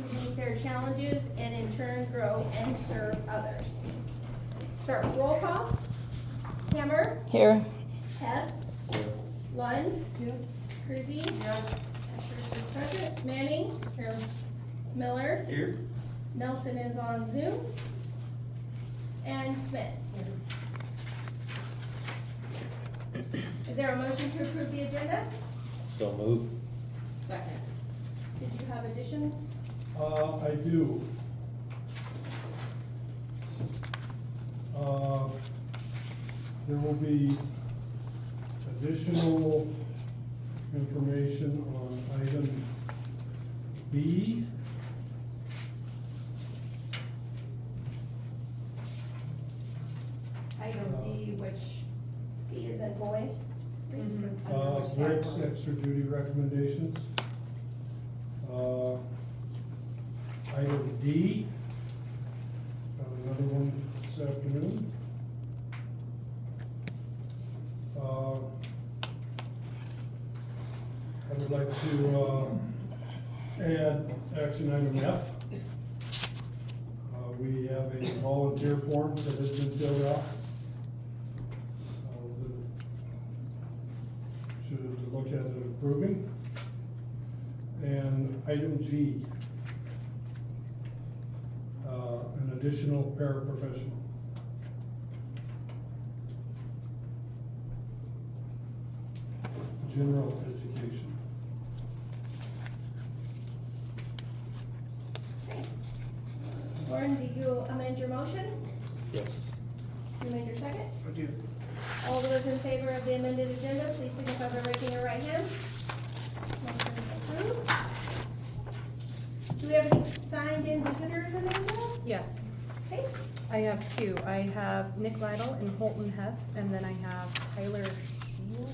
to meet their challenges and in turn grow and serve others. Start with roll call. Hammer. Here. Hess. Lund. Cruzy. Asher is present. Manning. Here. Miller. Here. Nelson is on Zoom. And Smith. Is there a motion to approve the agenda? So move. Second. Did you have additions? I do. There will be additional information on item B. Item B, which B is in boy. Rick's extra duty recommendations. Item D, got another one this afternoon. I would like to, add action item F. We have a volunteer form that has been filled out. Should look at it approving. And item G, an additional paraprofessional. General education. Lauren, do you amend your motion? Yes. You amend your second? I do. All those in favor of the amended agenda, please signify by raising your right hand. Motion is approved. Do we have any signed-in visitors, Amanda? Yes, Okay. I have two. I have Nick Lytle and Holton Heff, and then I have Tyler Shield,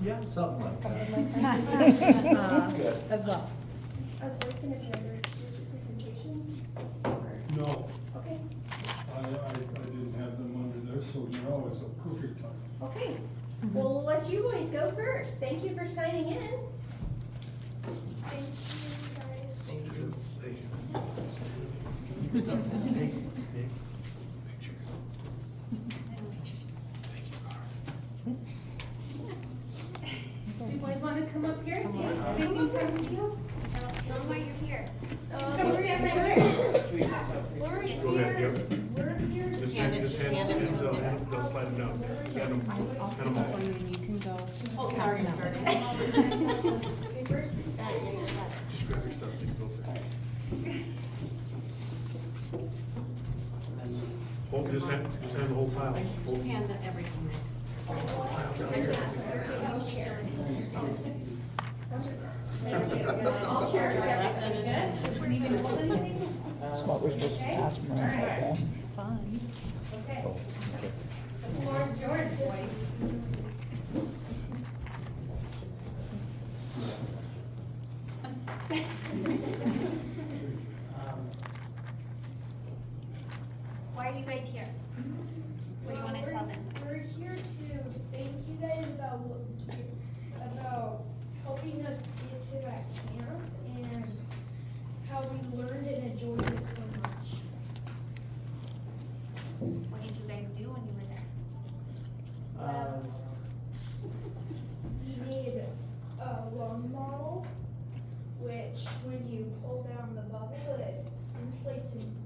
Yeah, something like that. as well. Are those gonna be under exclusive presentations? Or- No, Okay, I didn't have them under there, so now is a perfect time. okay. Well, we'll let you boys go first. Thank you for signing in. Thank you, guys. Thank you. You boys wanna come up here, see if they can come to you? Tell them why you're here. Come stand right here. We're here, we're here. Just hand it to them. They'll slide it down. Hand them. I'll take the phone and you can go. Oh, pass already it out. started. Papers. Just grab your stuff, take both. Hold, just hand the whole pile. Just hand everything. I'll share. Thank you. I'll share it. Good. Even hold anything? That's what we're supposed to pass them around, okay? Fun. Okay. The floor is yours, boys. Why are you guys here? What do you want to tell them? We're here to thank you guys about helping us get to that camp and how we learned and enjoyed it so much. What did you guys do when you were there? We made a lung model, which when you pull down the bubble, it inflates and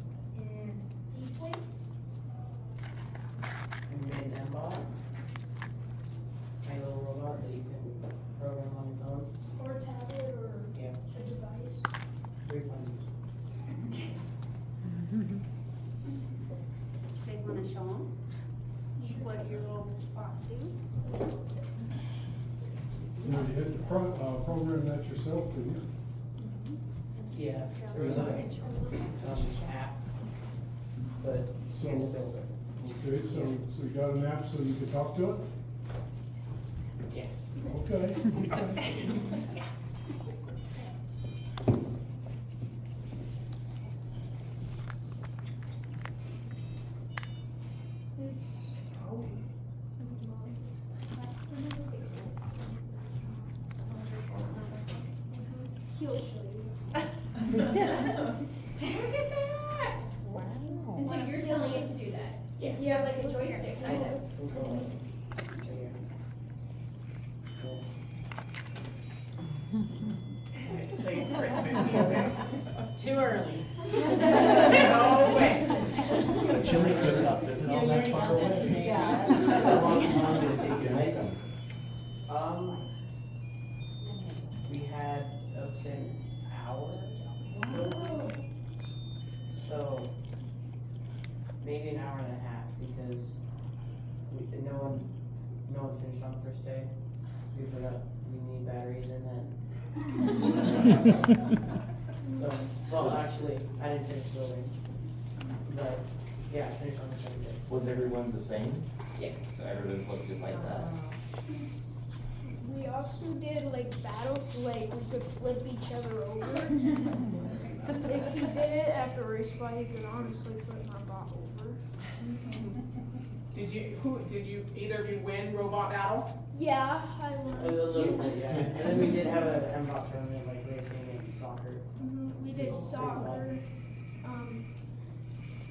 deflates. And made an M-bot, a little robot that you can program on your phone. Or a tablet or Yeah. a device. Very fun. You guys want to show them what your little bots do? You had to program that yourself, didn't you? Yeah, there was an app, but you had to build it. Okay, so you got an app so you could talk to it? Yeah. Okay. It's He'll show you. And so you're telling it to do that? Yeah. You have like a joystick, I kind know. of? Plays Christmas music. Too early. A chili cook-up, isn't all that far away? Yeah, that's How long did it take you to make them? We had up to an hour. So maybe an hour and a half because no one finished on the first day. We forgot we need batteries and then. So, well, actually, I didn't finish building, but yeah, I finished on the second day. Was everyone's the same? Yeah. So everyone's looked just like that? We also did like battles, so like we could flip each other over. If he did it after a respawn, he could honestly flip my bot over. Did you, either of you win robot battle? Yeah, I A won. little bit, yeah. And then we did have a M-Bot tournament, like racing and soccer. We did soccer.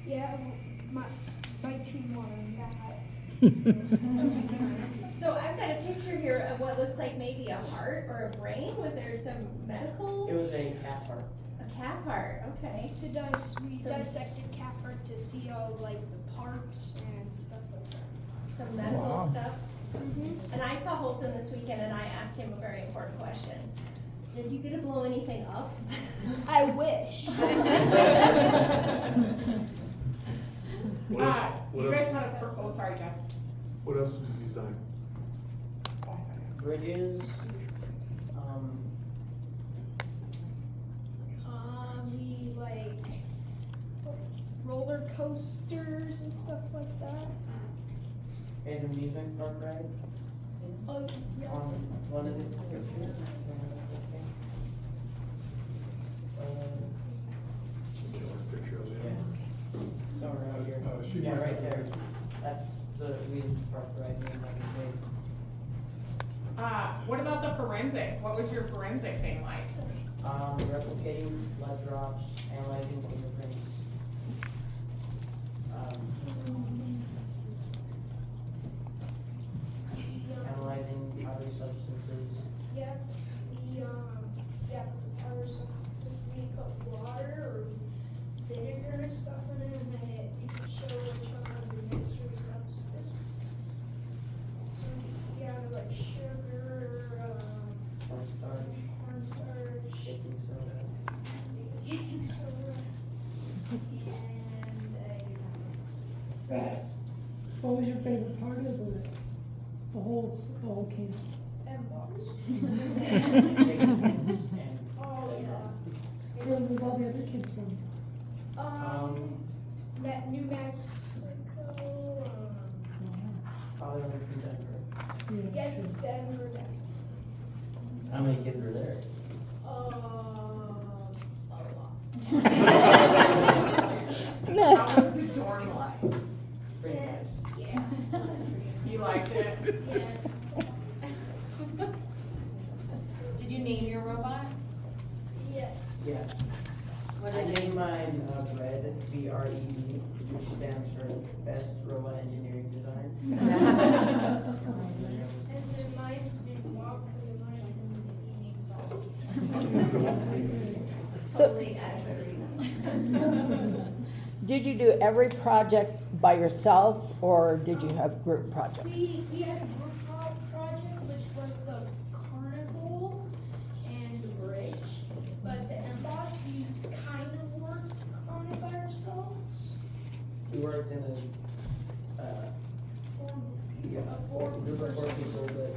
Yeah, my team won that. So I've got a picture here of what looks like maybe a heart or a brain. Was there some medical? It was a calf heart. A calf heart, okay. We So- dissected calf heart to see all like the parts and stuff like that. Some medical Wow. stuff. And I saw Holton this weekend and I asked him a very important question. Did you get to blow anything up? I wish. What else, You what guys else, had oh, sorry, Jeff. what else did you design? Bridges, We like roller coasters and stuff like that. and amusement park ride Oh, yeah. on one of the. Just a picture of Yeah. it. Somewhere around here. She Yeah, went right up there. there. That's the amusement park ride name that we made. What about the forensic? What was your forensic thing like? Replicating blood drops, analyzing fingerprints. Analyzing powdery substances. Yeah, the powder substances, we put water or vinegar and stuff in it, and then you can show which one was the mystery substance. So you can see out of like sugar, Cornstarch, cornstarch, baking soda. baking soda, and What was your favorite part of the whole camp? M-box. And, Oh, yeah. Where was all the other kids from? New Mexico, probably only from Denver. yes, Denver, How many kids were there? a lot. How was the dorm life? Pretty nice. Yeah, You liked it? yes. Did you name your robot? Yes. Yeah. What I did it? named mine BRED, B-R-E-D, which stands for Best Robot Engineering Design. And then mine's named Bob because of mine named Bob. Totally adequate reason. Did you do every project by yourself, or did you have group projects? We had a group project which was the carnival and the bridge, but the M-box we kind of worked on it by ourselves. We worked in a group of 4 people, but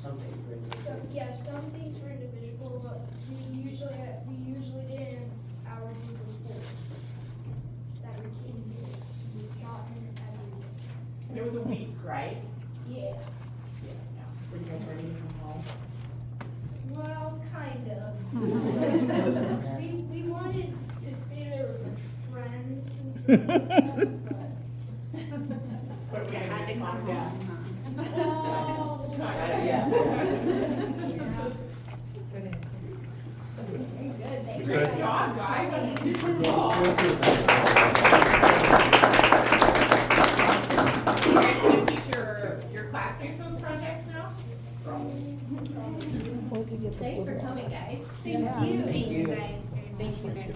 some things were So, individual. yeah, some things were individual, but we usually did it in our group of 4. That we came to, we got in everything. And it was a week, right? Yeah, Were you guys ready to come home? well, kind of. We wanted to stay there with friends and stuff like that, but. But we had to calm down. Oh. Yeah. Good, thank you. Good job, guys. That's super cool. You guys gonna teach your classmates those projects now? Thanks for coming, guys. Thank you guys. Thank you, guys.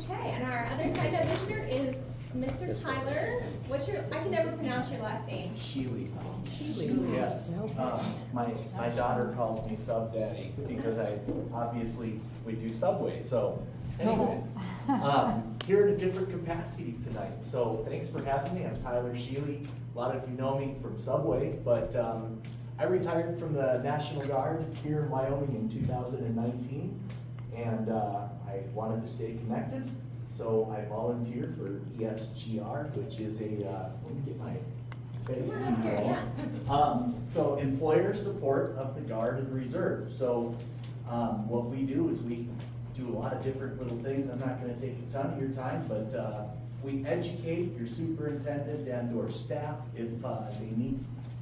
Okay, and our other signed up visitor is Mr. Tyler. What's your, I can never pronounce your last name. Sheely. Sheely. Yes. My daughter calls me Sub Daddy because we do Subway, so anyways. Here in a different capacity tonight, so thanks for having me. I'm Tyler Sheely. A lot of you know me from Subway, but I retired from the National Guard here in Wyoming in 2019, and I wanted to stay connected. So I volunteered for ESGR, which is a, let me get my face. So employer support of the Guard and Reserve. So what we do is we do a lot of different little things. I'm not gonna take a ton of your time, but we educate your superintendent and or staff if they need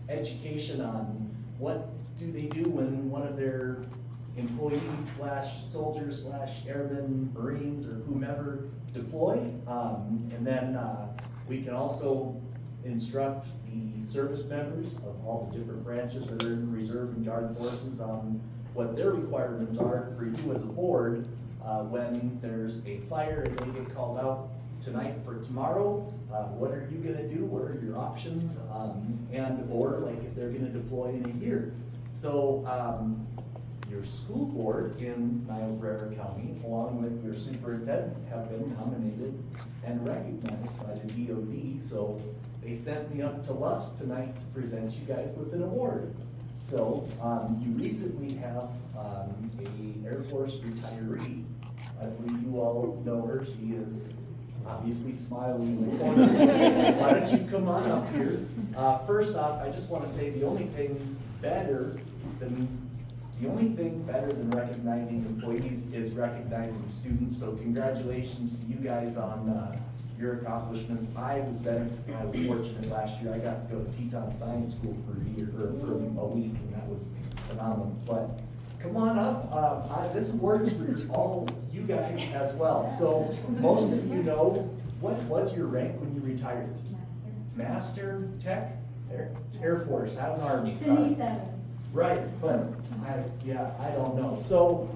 education on what do they do when one of their employees slash soldiers slash airmen, Marines, or whomever deploy. And then we can also instruct the service members of all the different branches that are in the Reserve and Guard forces on what their requirements are for you as a board when there's a fire and they get called out tonight for tomorrow. What are you gonna do? What are your options? And or like if they're gonna deploy in a year. So your school board in Niobrara County, along with your superintendent, have been nominated and recognized by the DOD. So they sent me up to Lusk tonight to present you guys with an award. So you recently have a Air Force retiree. I believe you all know her. She is obviously smiling in the corner. Why don't you come on up here? First off, I just want to say the only thing better than recognizing employees is recognizing students. So congratulations to you guys on your accomplishments. I was fortunate last year. I got to go to Teton Science School for a week, and that was phenomenal. But come on up. This award's for all you guys as well. So most of you know, what was your rank when you retired? Master Tech? Air Force, not an Army. Right, but I don't know. So,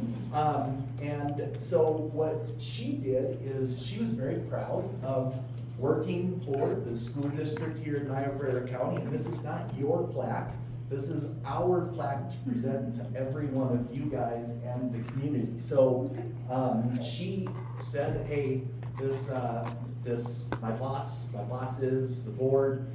and so what she did is she was very proud of working for the school district here in Niobrara County, and this is not your plaque. This is our plaque to present to every one of you guys and the community. So she said, hey, my bosses, the board,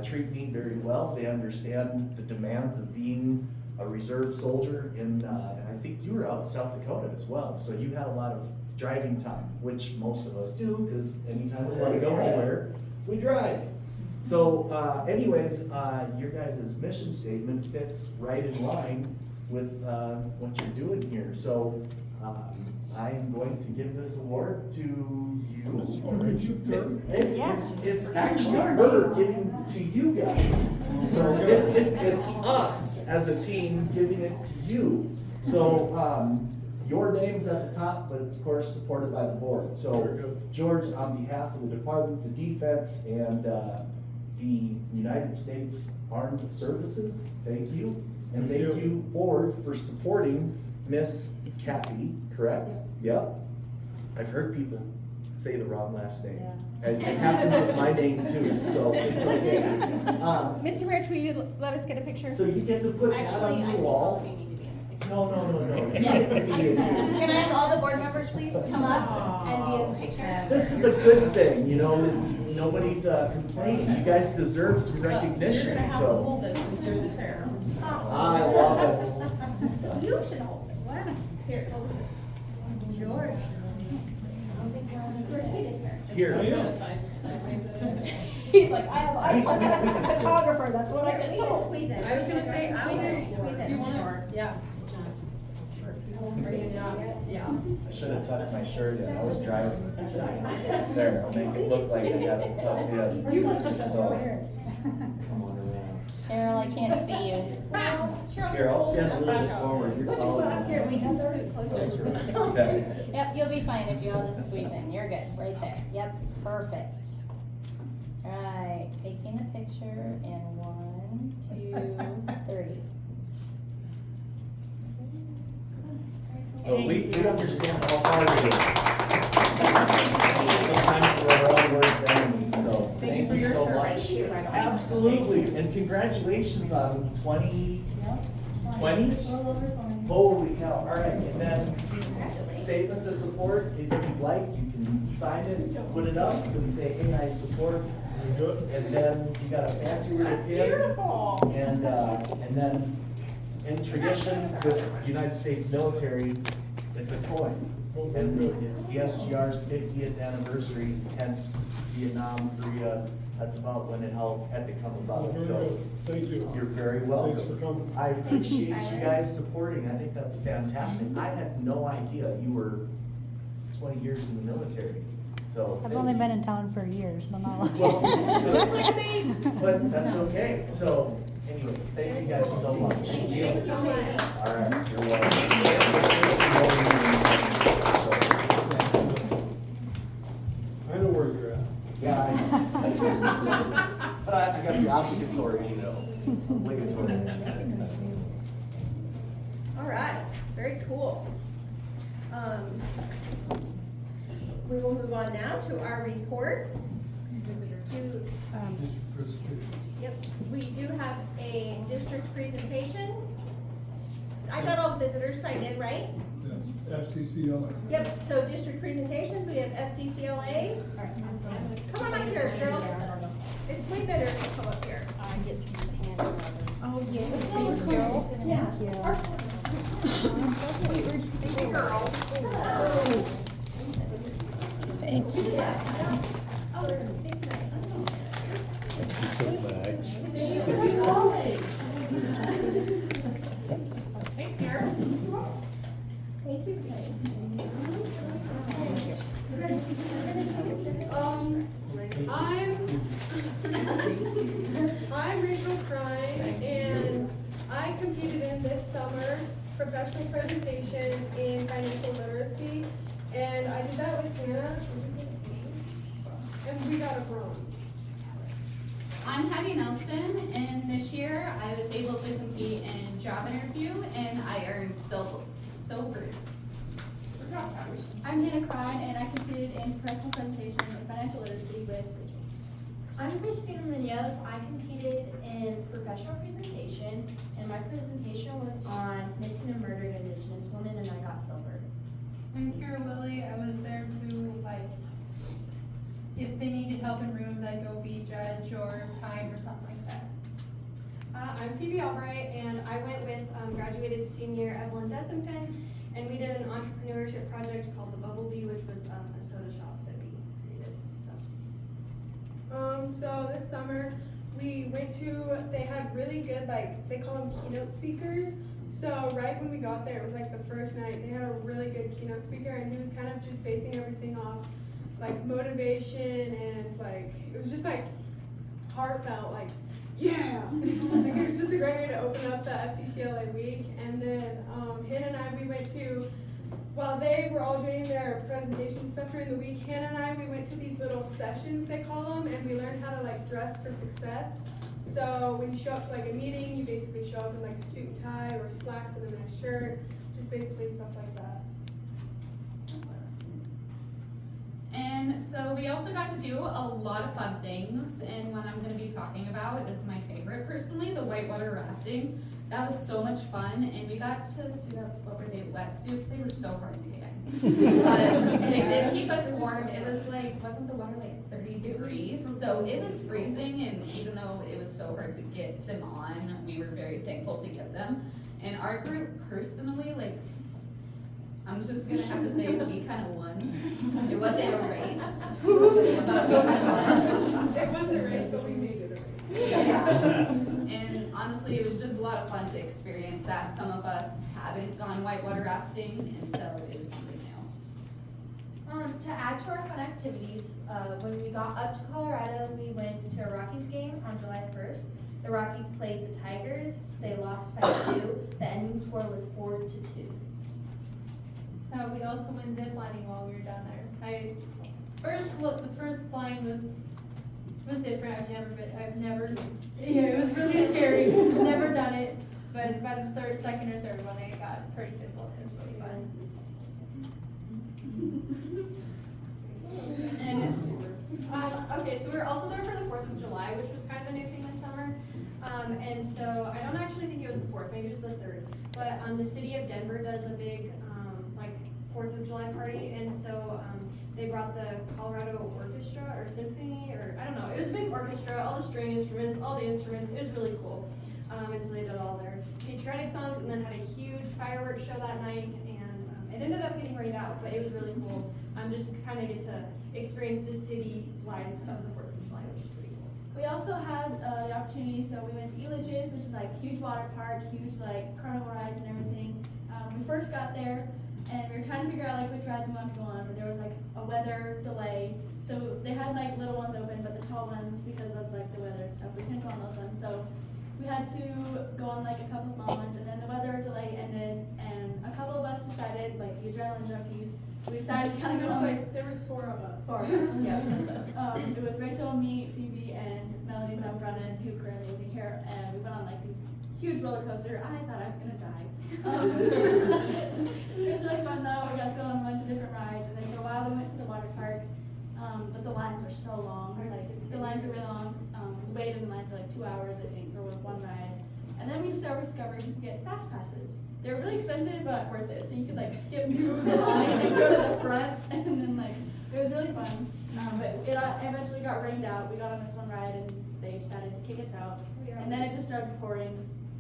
treat me very well. They understand the demands of being a reserve soldier and I think you were out in South Dakota as well. So you had a lot of driving time, which most of us do, because anytime we want to go anywhere, we drive. So anyways, your guys' mission statement fits right in line with what you're doing here. So I am going to give this award to you. It's actually her giving to you guys. So it's us as a team giving it to you. So your name's at the top, but of course supported by the board. So George, on behalf of the Department of Defense and the United States Armed Services, thank you. And thank you, board, for supporting Miss Kathy, correct? Yep. I've heard people say the wrong last name. And it happens with my name too, so it's okay. Mr. Rich, will you let us get a picture? So you get to put that on the wall. No. Yes. You need to be in here. Can I have all the board members please come up and be in the picture? This is a good thing, you know, that nobody's complaining. You guys deserve some recognition, You're gonna have to so. hold this since you're the chair. I love it. You should hold it. What? Here, hold it. George. Here. He's like, I contacted the photographer, that's what I got told. Squeeze it. I was gonna say, Squeeze it, squeeze it. Too short. Yeah. Yeah. I should have tucked my shirt in. I was driving. There, I'll make it look like I got it tucked in. You look so Oh, weird. come on around. Cheryl, I can't see you. Here, I'll stand a little bit forward, you're taller. Here, we can scoot closer. Okay. Yep, you'll be fine if you all just squeeze in. You're good, right there. Yep, perfect. Right, taking a picture in 1, 2, 3. But we understand how hard it is. Sometimes we're our own worst enemies, so thank you so much. Absolutely, and congratulations on 20? Holy cow, all right, and then statement to support, if you'd like, you can sign it, put it up, and say, hey, I support. And then you got a fancy little pin. Beautiful. And then in tradition with the United States military, it's a coin. And it's the SGR's 50th anniversary, hence Vietnam, Korea, that's about when it had to come about. So Thank you. you're very welcome. Thanks for coming. I appreciate you guys supporting. I think that's fantastic. I had no idea you were 20 years in the military. So I've only been in town for a year, so not long. Well, but that's okay. So anyways, thank you guys so much. Thanks so much. All right, you're welcome. I know where you're at. Yeah, but I got the obligatory, obligatory. All right, very cool. We will move on now to our reports. Yep, we do have a district presentation. I got all the visitors signed in, right? Yes, FCCLA. Yep, so district presentations, we have FCCLA. Come on up here, girls. It's way better if you come up here. I get to hand. Oh, yeah. Thank you. Yeah. Thank you. Thanks. Thanks, Sarah. Thank you. I'm Rachel Prime, and I competed in this summer professional presentation in financial literacy, and I did that with Hannah, and we got a bronze. I'm Heidi Nelson, and this year I was able to compete in job interview, and I earned silver. I'm Hannah Crine, and I competed in professional presentation in financial literacy with Rachel. I'm Christina Munoz. I competed in professional presentation, and my presentation was on missing and murdered Indigenous women, and I got silver. I'm Kara Willie. I was there to, if they needed help in rooms, I'd go be judge or time or something like that. I'm Phoebe Albright, and I went with graduated senior Evelyn Desenpens, and we did an entrepreneurship project called the Bubble Bee, which was a soda shop that we created. So this summer we went to, they had really good, they call them keynote speakers. So right when we got there, it was like the first night, they had a really good keynote speaker, and he was kind of just basing everything off motivation and it was just heartfelt, yeah. It was just a great way to open up the FCCLA week. And then Hannah and I, we went to, while they were all doing their presentation stuff during the week, Hannah and I, we went to these little sessions, they call them, and we learned how to dress for success. So when you show up to a meeting, you basically show up in a suit and tie or slacks and a nice shirt, just basically stuff like that. And so we also got to do a lot of fun things, and one I'm going to be talking about is my favorite personally, the whitewater rafting. That was so much fun, and we got to suit up, what were they, wetsuits? They were so hard to get. But they did keep us warm. It was wasn't the water 30 degrees? So it was freezing, and even though it was so hard to get them on, we were very thankful to get them. And our group personally, I'm just gonna have to say we kind of won. It wasn't a race, but we kind of won. It wasn't a race, but we made it a race. Yeah. And honestly, it was just a lot of fun to experience that. Some of us haven't gone whitewater rafting, and so it was something new. To add to our fun activities, when we got up to Colorado, we went to a Rockies game on July 1st, The Rockies played the Tigers. They lost 5-2. The ending score was 4-2. We also went ziplining while we were down there. The first line was different. It was really scary. Never done it, but by the second or third one, it got pretty simple. It was really fun. Okay, so we were also there for the 4th of July, which was kind of a new thing this summer. And so I don't actually think it was the 4th, maybe it was the 3rd. But the city of Denver does a big 4th of July party, and so they brought the Colorado Orchestra or Symphony, or I don't know. It was a big orchestra, all the string instruments, all the instruments. It was really cool. And so they did all their patriotic songs, and then had a huge fireworks show that night. And it ended up getting rained out, but it was really cool. Just kind of get to experience the city life of the 4th of July, which is pretty cool. We also had the opportunity, so we went to Elitch's, which is like huge water park, huge like carnival rides and everything. We first got there, and we were trying to figure out like which rides we wanted to go on, but there was like a weather delay. So they had like little ones open, but the tall ones, because of like the weather and stuff, we couldn't go on those ones. So we had to go on like a couple small ones, and then the weather delay ended, and a couple of us decided, like the adrenaline junkies, we decided to kind of go on. There was 4 of us. 4 of us, yeah. It was Rachel, me, Phoebe, and Melody Brennan, who currently isn't here, and we went on like this huge roller coaster. I thought I was gonna die. It was really fun though. We got to go on a bunch of different rides, and then for a while we went to the water park, but the lines were so long. Like the lines were really long. We waited in line for like 2 hours, I think, for one ride, and then we discovered you could get fast passes. They were really expensive, but worth it. So you could like skip through the line and go to the front, and then like it was really fun. But it eventually got rained out. We got on this one ride, and they decided to kick us out, and then it just started pouring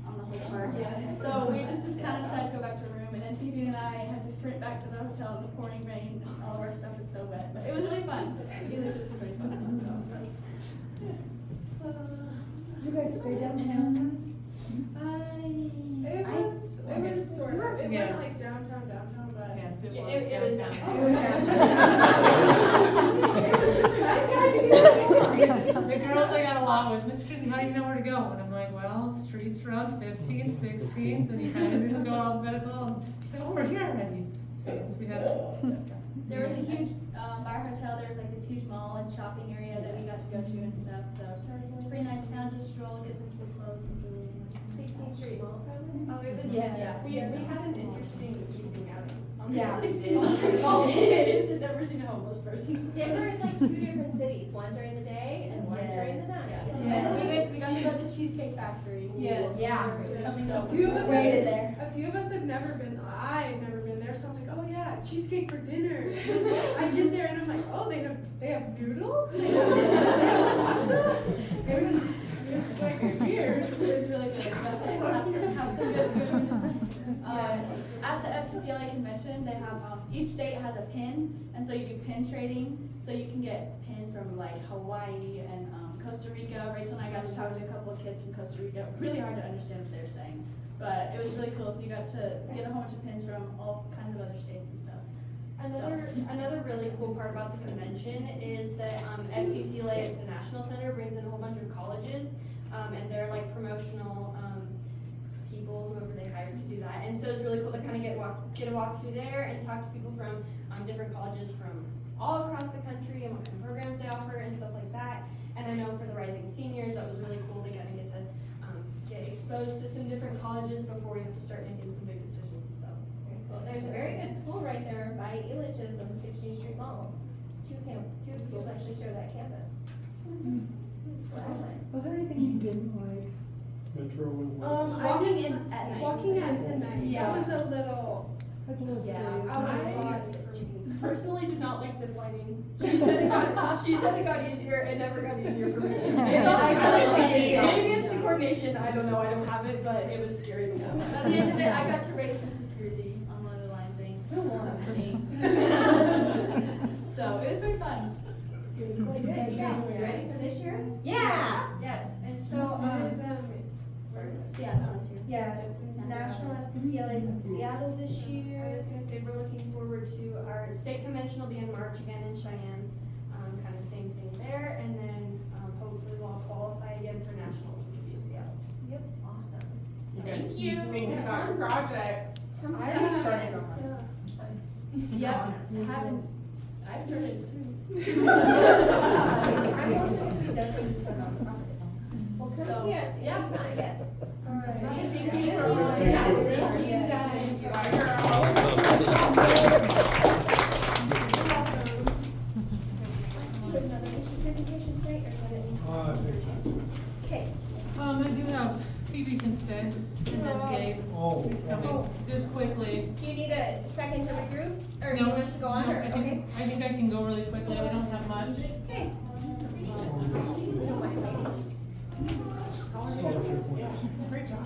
on the whole park. So we just kind of decided to go back to our room, and then Phoebe and I had to sprint back to the hotel in the pouring rain, and all of our stuff was so wet. But it was really fun. It was really fun. So. You guys stay downtown? It was sort of. It wasn't like downtown, but Yes, it Yeah, was it was downtown. The girls I got along with, Miss Chrissy, how do you know where to go? And I'm like, well, streets around 15th, 16th, and you kind of just go alphabetical. And she's like, oh, we're here already. So yes, we had a. There was a huge, by our hotel, there was like this huge mall and shopping area that we got to go to and stuff, so it's pretty nice to kind of just stroll, get some food, clothes, some jewels, and stuff. 16th Street Mall, probably? Oh, it was, Yeah. we had an interesting evening outing. On Yeah. 16th Street Mall. Kids had never seen a homeless person. Denver is like 2 different cities, one during the day and one during the night. And we got to go to the Cheesecake Factory. Yes. Yeah. Something a few of us Rated had, there. a few of us had never been. I've never been there, so I was like, oh yeah, cheesecake for dinner. I get there and I'm like, oh, they have noodles. They have pasta. It was like weird. It was really good. Have some good food. At the FCCLA convention, they have each state has a pin, and so you do pin trading. So you can get pins from like Hawaii and Costa Rica. Rachel and I got to talk to a couple of kids from Costa Rica. Really hard to understand what they were saying, but it was really cool. So you got to get a whole bunch of pins from all kinds of other states and stuff. Another really cool part about the convention is that FCCLA as the national center brings in a whole bunch of colleges, and they're like promotional people, whoever they hired to do that. And so it's really cool to kind of get a walk through there and talk to people from different colleges from all across the country and what kind of programs they offer and stuff like that. And I know for the rising seniors, that was really cool to kind of get exposed to some different colleges before we have to start making some big decisions. So. Well, there's a very good school right there by Elitch's on the 16th Street Mall. Two schools actually share that campus. That's where I went. Was there anything you didn't like? Metro and Walking at night. Walking at night. Yeah. That was a little. That's a little Yeah. serious. I Personally did not like ziplining. She said it got easier. It never got easier for me. Maybe it's the coordination. I don't know. I don't have it, but it was scary to me. At the end of it, I got to race Mrs. Cruzy on one of the line things. Who won? So it was very fun. Good. Yeah. Ready for this year? Yes. And so, Seattle this year. Yeah, it's National FCCLA's in Seattle this I year. was gonna say we're looking forward to our state convention will be in March again in Cheyenne. Kind of same thing there, and then hopefully we'll qualify again for nationals, which will be in scholarships yet. Yep, awesome. Thank you. Projects. I already started on mine. Yep, I've started too. I'm also gonna be done with the nonprofit. Well, come So, see us yeah. anytime. Yes. Thank Thank you. you. Yes, thank you Another issue presentation tonight, or do you have I think that's it. Okay. I do have, Phoebe can stay, and then Gabe, Oh. he's coming, just quickly. Do you need a second to regroup, or No, you want us to go on, no, or, I okay? think I can go really quickly, we don't have much. Okay. Scholarship winners. Great job.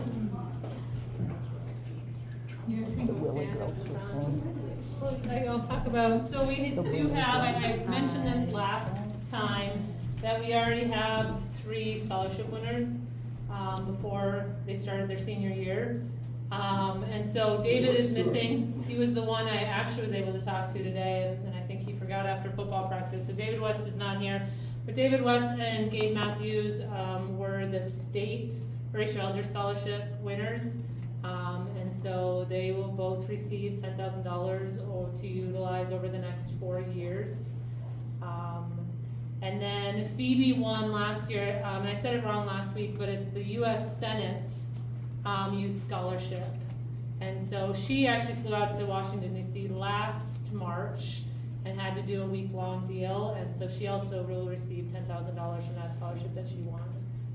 You guys can go Willie stand girls up were front. saying. I'll talk about, so we do have, I mentioned this last time, that we already have 3 scholarship winners, before they started their senior year. And so David is missing, he was the one I actually was able to talk to today, and I think he forgot after football practice, so David West is not here. But David West and Gabe Matthews, were the state Horatio Alger Scholarship winners. And so they will both receive $10,000 to utilize over the next 4 years. And then Phoebe won last year, and I said it wrong last week, but it's the US Senate Youth Scholarship. And so she actually flew out to Washington DC last March and had to do a week-long deal, and so she also will receive $10,000 from that scholarship that she won.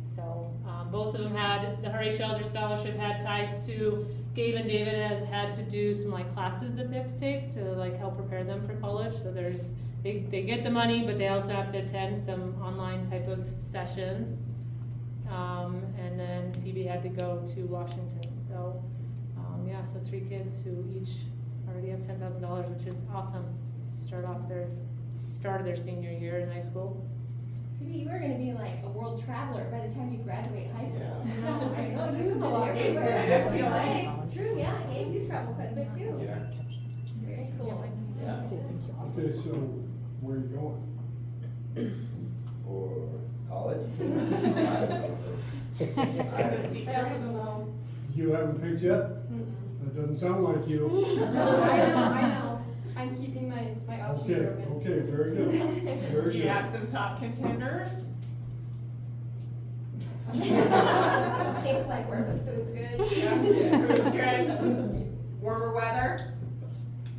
So, both of them had, the Horatio Alger Scholarship had ties to, Gabe and David has had to do some like classes that they have to take to like help prepare them for college, so there's, they get the money, but they also have to attend some online type of sessions. And then Phoebe had to go to Washington, so, yeah, so 3 kids who each already have $10,000, which is awesome, to start off their, start of their senior year in high school. You were gonna be like a world traveler by the time you graduate high school. Yeah. I know, you've been A lot. everywhere. Yeah. Right. True, yeah, Gabe, you travel quite a bit too. Yeah. Very cool. Okay, so where are you going? For college? I also don't know. You haven't picked yet? That doesn't sound like you. No, I know. I'm keeping my options Okay, open. okay, very good, very Do you good. have some top contenders? It's like where the food's good. Yeah, food's good. Warmer weather?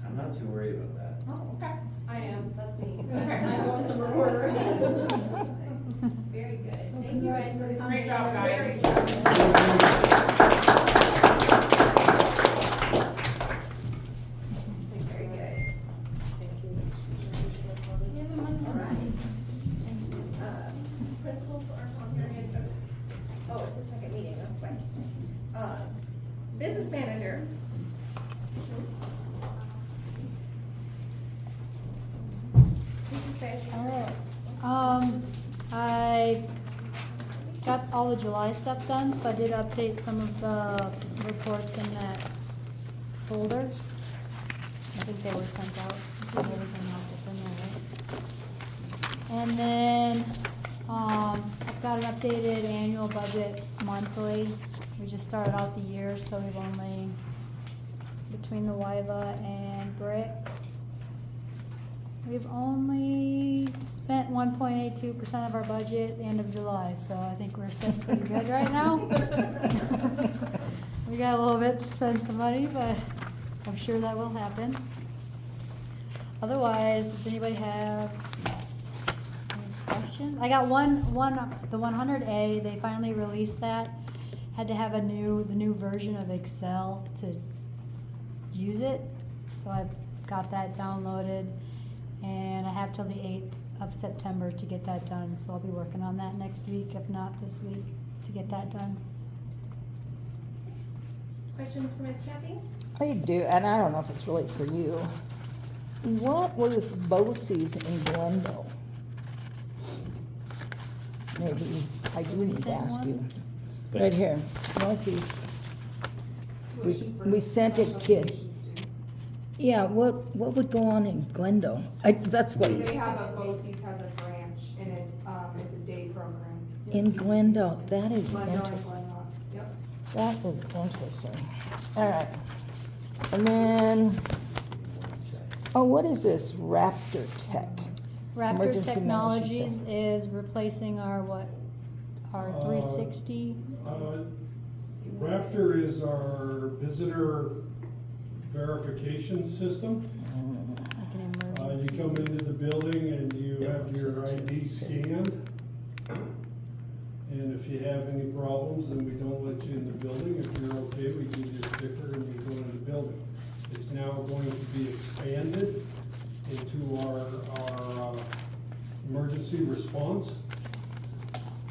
I'm not too worried about that. Oh, okay. I am, that's me. Okay. I'm going somewhere warmer. Very good. Thank you guys for coming. Great job, guys. Very good. Very good. Thank you. All right. Principals aren't on here yet. Oh, it's a second meeting, that's why. Business manager. Business manager. I got all the July stuff done, so I did update some of the reports in that folder. I think they were sent out. I think everything else is in there, right? And then, I've got an updated annual budget monthly. We just started out the year, so we've only, between the WIVA and bricks, we've only spent 1.82% of our budget at the end of July, so I think we're sitting pretty good right now. We got a little bit to spend some money, but I'm sure that will happen. Otherwise, does anybody have any questions? I got the 100A, they finally released that. Had to have the new version of Excel to use it, so I've got that downloaded. And I have till the 8th of September to get that done, so I'll be working on that next week, if not this week, to get that done. Questions for Ms. Kathy? I do, and I don't know if it's really for you. What was BOCES in Glendale? Maybe, I do need to sent ask one? you. Right here, Northeast. We sent a kid. Yeah, what would go on in Glendale? That's So what. they have a BOCES has a branch and it's a day program. In Glendale, that is Glendale and interesting. Glendale, yep. That is interesting. All right. And then, oh, what is this? Raptor Tech? Raptor Emergency management Technologies system. is replacing our what? Our 360? Raptor is our visitor verification system. You come into the building and you have your ID scanned. And if you have any problems, then we don't let you in the building. If you're okay, we give you a sticker and you go in the building. It's now going to be expanded into our emergency response.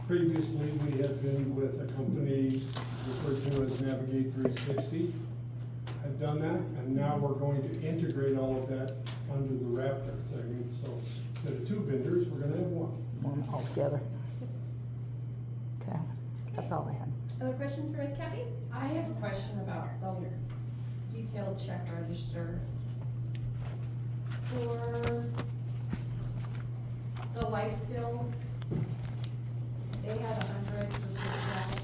Previously, we had been with a company referred to as Navigate 360, had done that, and now we're going to integrate all of that under the Raptor thing. So instead of 2 vendors, we're gonna have 1. One altogether. Okay, that's all I had. Other questions for Ms. Kathy? I have a question about the detailed check register. For the life skills, they had 100 for cash.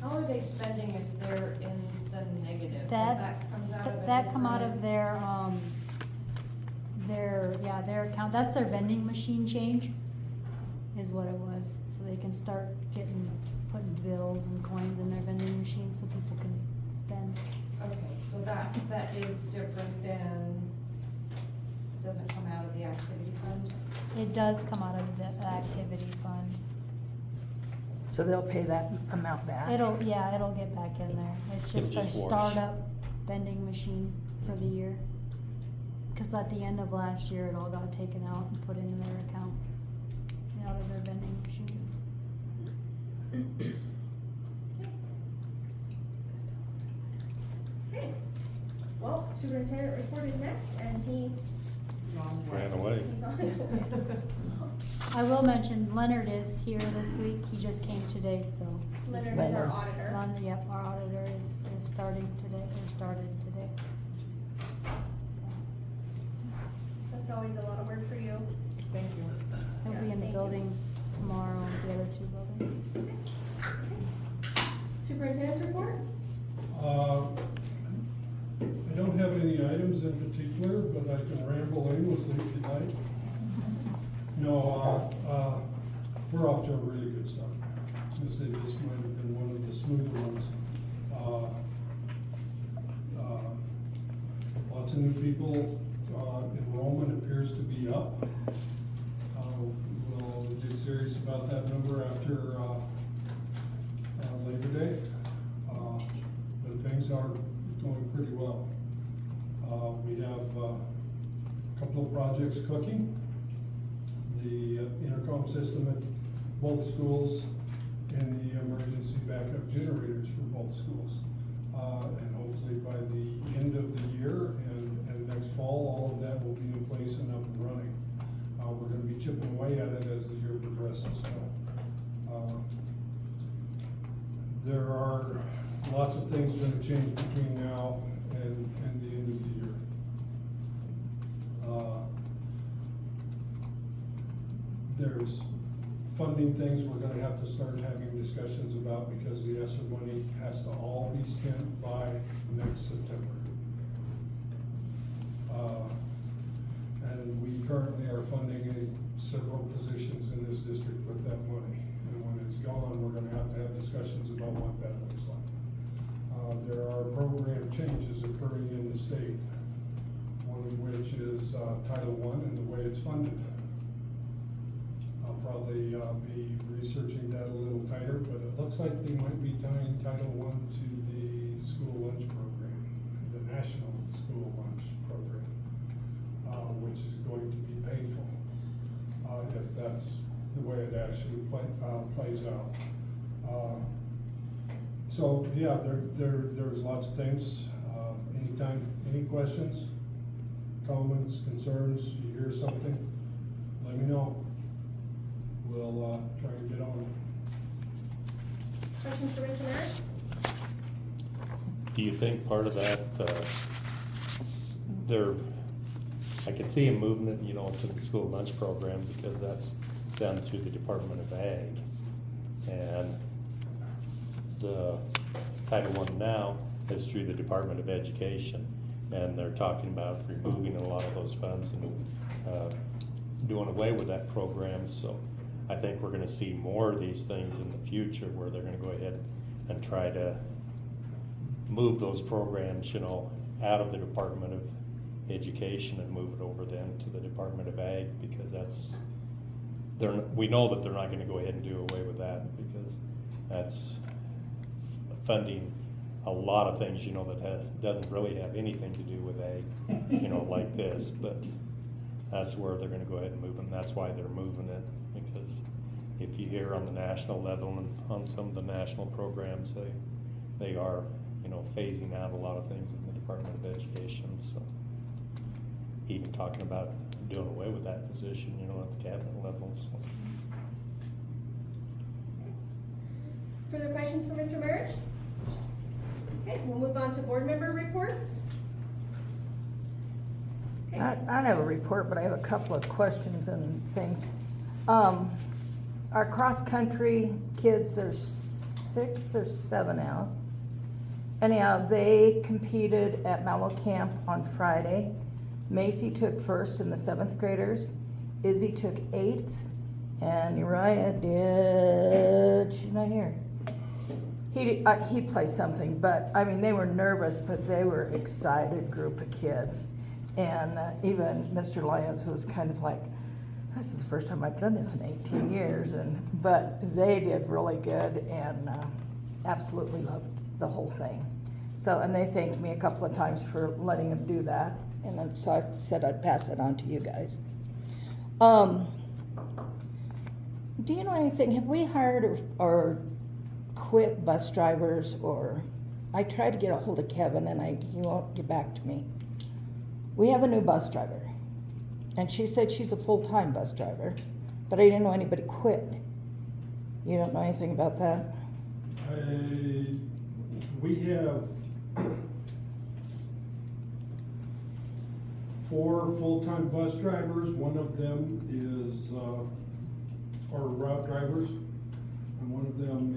How are they spending if they're in the negative? 'Cause that comes out of a That come out different- of their account. That's their vending machine change, is what it was. So they can start putting bills and coins in their vending machine so people can spend. Okay, so that is different than, doesn't come out of the activity fund? It does come out of the activity fund. So they'll pay that amount back? It'll get back in there. It's just It'll their just wash. startup vending machine for the year. Cause at the end of last year, it all got taken out and put into their account, out of their vending machine. Okay. Well, superintendent report is next, and he. Ran away. He's on his way. I will mention Leonard is here this week. He just came today, so. Leonard is our auditor. Yep, our auditor is starting today, or started today. That's always a lot of work for you. Thank you. He'll be in the buildings tomorrow, the other 2 buildings. Superintendent's report? I don't have any items in particular, but I can ramble aimlessly if you'd like. No, we're off to a really good start. I was gonna say this might have been one of the smoother ones. Lots of new people, enrollment appears to be up. We'll get serious about that number after Labor Day. But things are going pretty well. We have a couple of projects cooking. The intercom system at both schools and the emergency backup generators for both schools. And hopefully by the end of the year and next fall, all of that will be in place and up and running. We're gonna be chipping away at it as the year progresses. So, there are lots of things gonna change between now and the end of the year. There's funding things we're gonna have to start having discussions about because the ESSER money has to all be spent by next September. And we currently are funding several positions in this district with that money. And when it's gone, we're gonna have to have discussions about what that looks like. There are program changes occurring in the state, one of which is Title I and the way it's funded. I'll probably be researching that a little tighter, but it looks like they might be tying Title I to the school lunch program, the National School Lunch Program, which is going to be painful if that's the way it actually plays out. So yeah, there's lots of things. Anytime, any questions, comments, concerns, you hear something, let me know. We'll try and get on it. Question for Mr. Merritt? Do you think part of that, I could see a movement, to the school lunch program because that's done through the Department of Ag. And the Title I now is through the Department of Education, and they're talking about removing a lot of those funds and doing away with that program. So I think we're gonna see more of these things in the future where they're gonna go ahead and try to move those programs, you know, out of the Department of Education and move it over then to the Department of Ag, because we know that they're not gonna go ahead and do away with that, because that's funding a lot of things, you know, that doesn't really have anything to do with ag, you know, like this, but that's where they're gonna go ahead and move them. That's why they're moving it, because if you hear on the national level and on some of the national programs, they are, you know, phasing out a lot of things in the Department of Education. So even talking about doing away with that position, you know, at the cabinet level. So. Further questions for Mr. Marich? Okay, we'll move on to board member reports. Okay. I don't have a report, but I have a couple of questions and things. Our cross-country kids, there's 6 or 7 out. Anyhow, they competed at Mallow Camp on Friday. Macy took first in the 7th graders. Izzy took 8th, and Uriah did, she's not here. He placed something, but I mean, they were nervous, but they were excited group of kids. And even Mr. Lyons was kind of like, this is the first time I've done this in 18 years. But they did really good and absolutely loved the whole thing. So, and they thanked me a couple of times for letting them do that. And then, so I said I'd pass it on to you guys. Do you know anything, have we hired or quit bus drivers? Or I tried to get a hold of Kevin and he won't get back to me. We have a new bus driver, and she said she's a full-time bus driver, but I didn't know anybody quit. You don't know anything about that? We have 4 full-time bus drivers. One of them is our route drivers, and one of them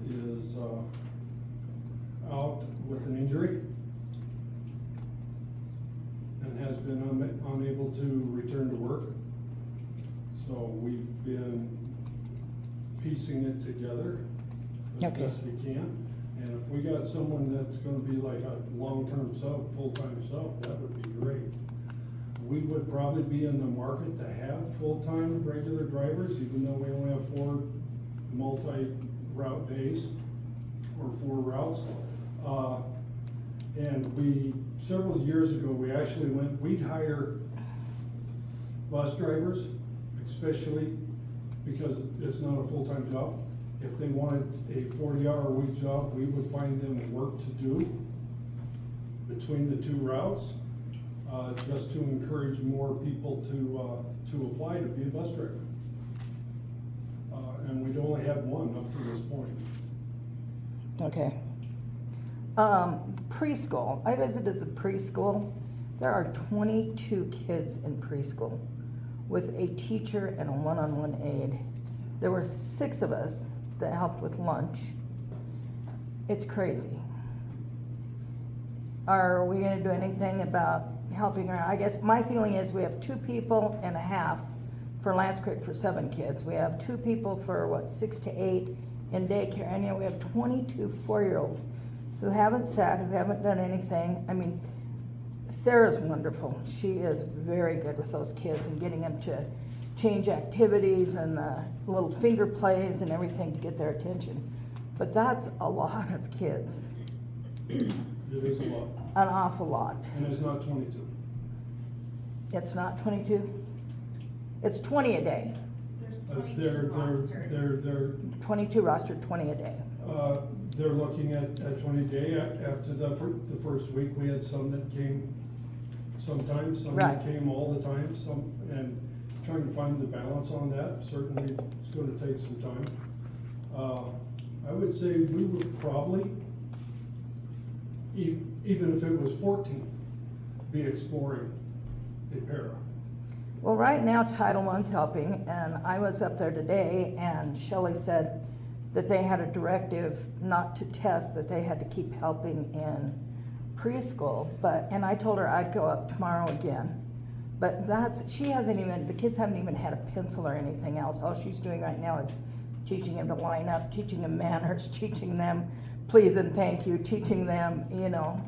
is out with an injury and has been unable to return to work. So we've been piecing it together as best we can. And if we got someone that's gonna be like a long-term sub, full-time sub, that would be great. We would probably be in the market to have full-time regular drivers, even though we only have 4 multi-route days or 4 routes. And several years ago, we actually we'd hire bus drivers, especially because it's not a full-time job. If they wanted a 40-hour-a-week job, we would find them work to do between the 2 routes, just to encourage more people to apply to be a bus driver. And we'd only had 1 up to this point. Okay. Preschool. I visited the preschool. There are 22 kids in preschool with a teacher and a one-on-one aide. There were 6 of us that helped with lunch. It's crazy. Are we gonna do anything about helping her? I guess my feeling is we have 2.5 people for Lance Creek for 7 kids. We have 2 people for 6 to 8 in daycare, and we have 22 4-year-olds who haven't sat, who haven't done anything. I mean, Sarah's wonderful. She is very good with those kids and getting them to change activities and the little finger plays and everything to get their attention. But that's a lot of kids. It is a lot. An awful lot. And it's not 22. It's not 22? It's 20 a day. They're 22 rostered, 20 a day. They're looking at 20 a day. After the first week, we had some that came sometimes, some that came all the time, and trying to find the balance on that. Certainly, it's going to take some time. I would say we would probably, even if it was 14, be exploring a para. Well, right now Title I's helping, and I was up there today, and Shelley said that they had a directive not to test, that they had to keep helping in preschool, and I told her I'd go up tomorrow again. But she hasn't even, the kids haven't even had a pencil or anything else. All she's doing right now is teaching them to line up, teaching them manners, teaching them please and thank you, teaching them, you know.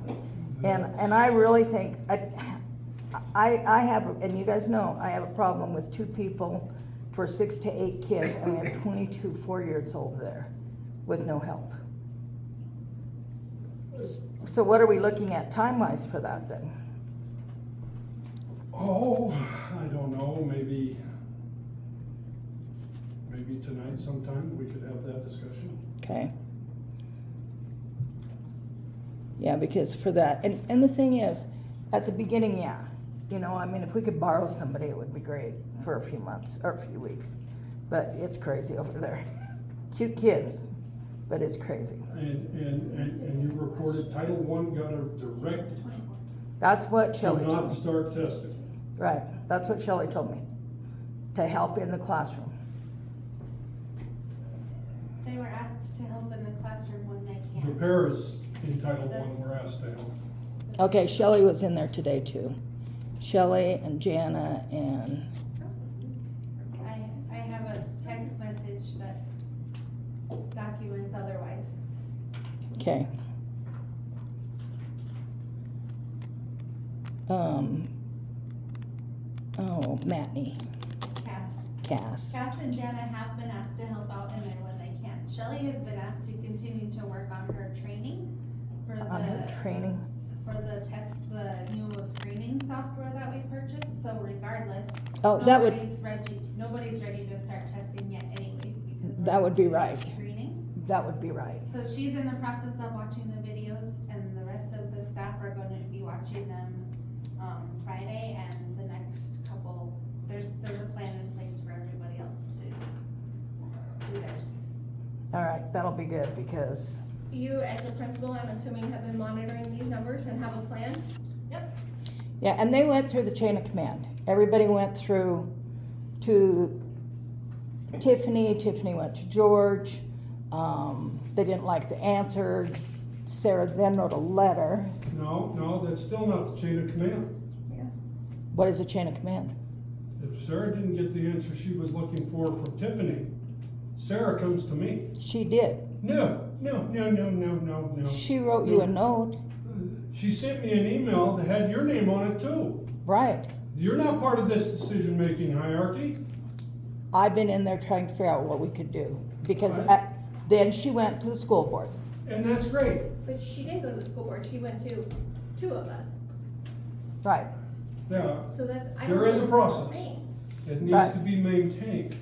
And I really think, I have, and you guys know, I have a problem with 2 people for 6 to 8 kids, and we have 22 4-years-old there with no help. So what are we looking at time-wise for that then? Oh, I don't know, maybe tonight sometime we could have that discussion. Okay. Yeah, because for that, and the thing is, at the beginning, yeah, you know, I mean, if we could borrow somebody, it would be great for a few months or a few weeks. But it's crazy over there. Cute kids, but it's crazy. And you reported Title I got a direct. That's what Shelley to told not me. start testing. Right, that's what Shelley told me, to help in the classroom. They were asked to help in the classroom when they The can't. paras in Title I were asked to help. Okay, Shelley was in there today too. Shelley and Jana and, I have a text message that documents otherwise. okay. Oh, Matney, Cass. Cass and Jana have been asked to help out in there when they can. Shelley has been asked to continue to work on her training for On her training. for the test, the new screening software that we purchased, so regardless. Oh, that would- Nobody's ready to start testing yet anyways, because. we're That would be doing right. Screening. That would be right. So she's in the process of watching the videos, and the rest of the staff are gonna be watching them, Friday, and the next couple, there's a plan in place for everybody else to do theirs. All right, that'll be good because, You, as a principal, I'm assuming, have been monitoring these numbers and have a plan? Yep. yeah, and they went through the chain of command. Everybody went through to Tiffany went to George. They didn't like the answer. Sarah then wrote a letter. No, that's still not the chain of command. What is a chain of command? If Sarah didn't get the answer she was looking for from Tiffany, Sarah comes to me. She did. No. She wrote you a note. She sent me an email that had your name on it too. Right. You're not part of this decision-making hierarchy. I've been in there trying to figure out what we could do. Because Right. then she went to the school board. And that's great. But she didn't go to the school board, she went to 2 of us. Right. Yeah, So that's, I there don't is a know what that's process. saying. It needs Right. to be maintained.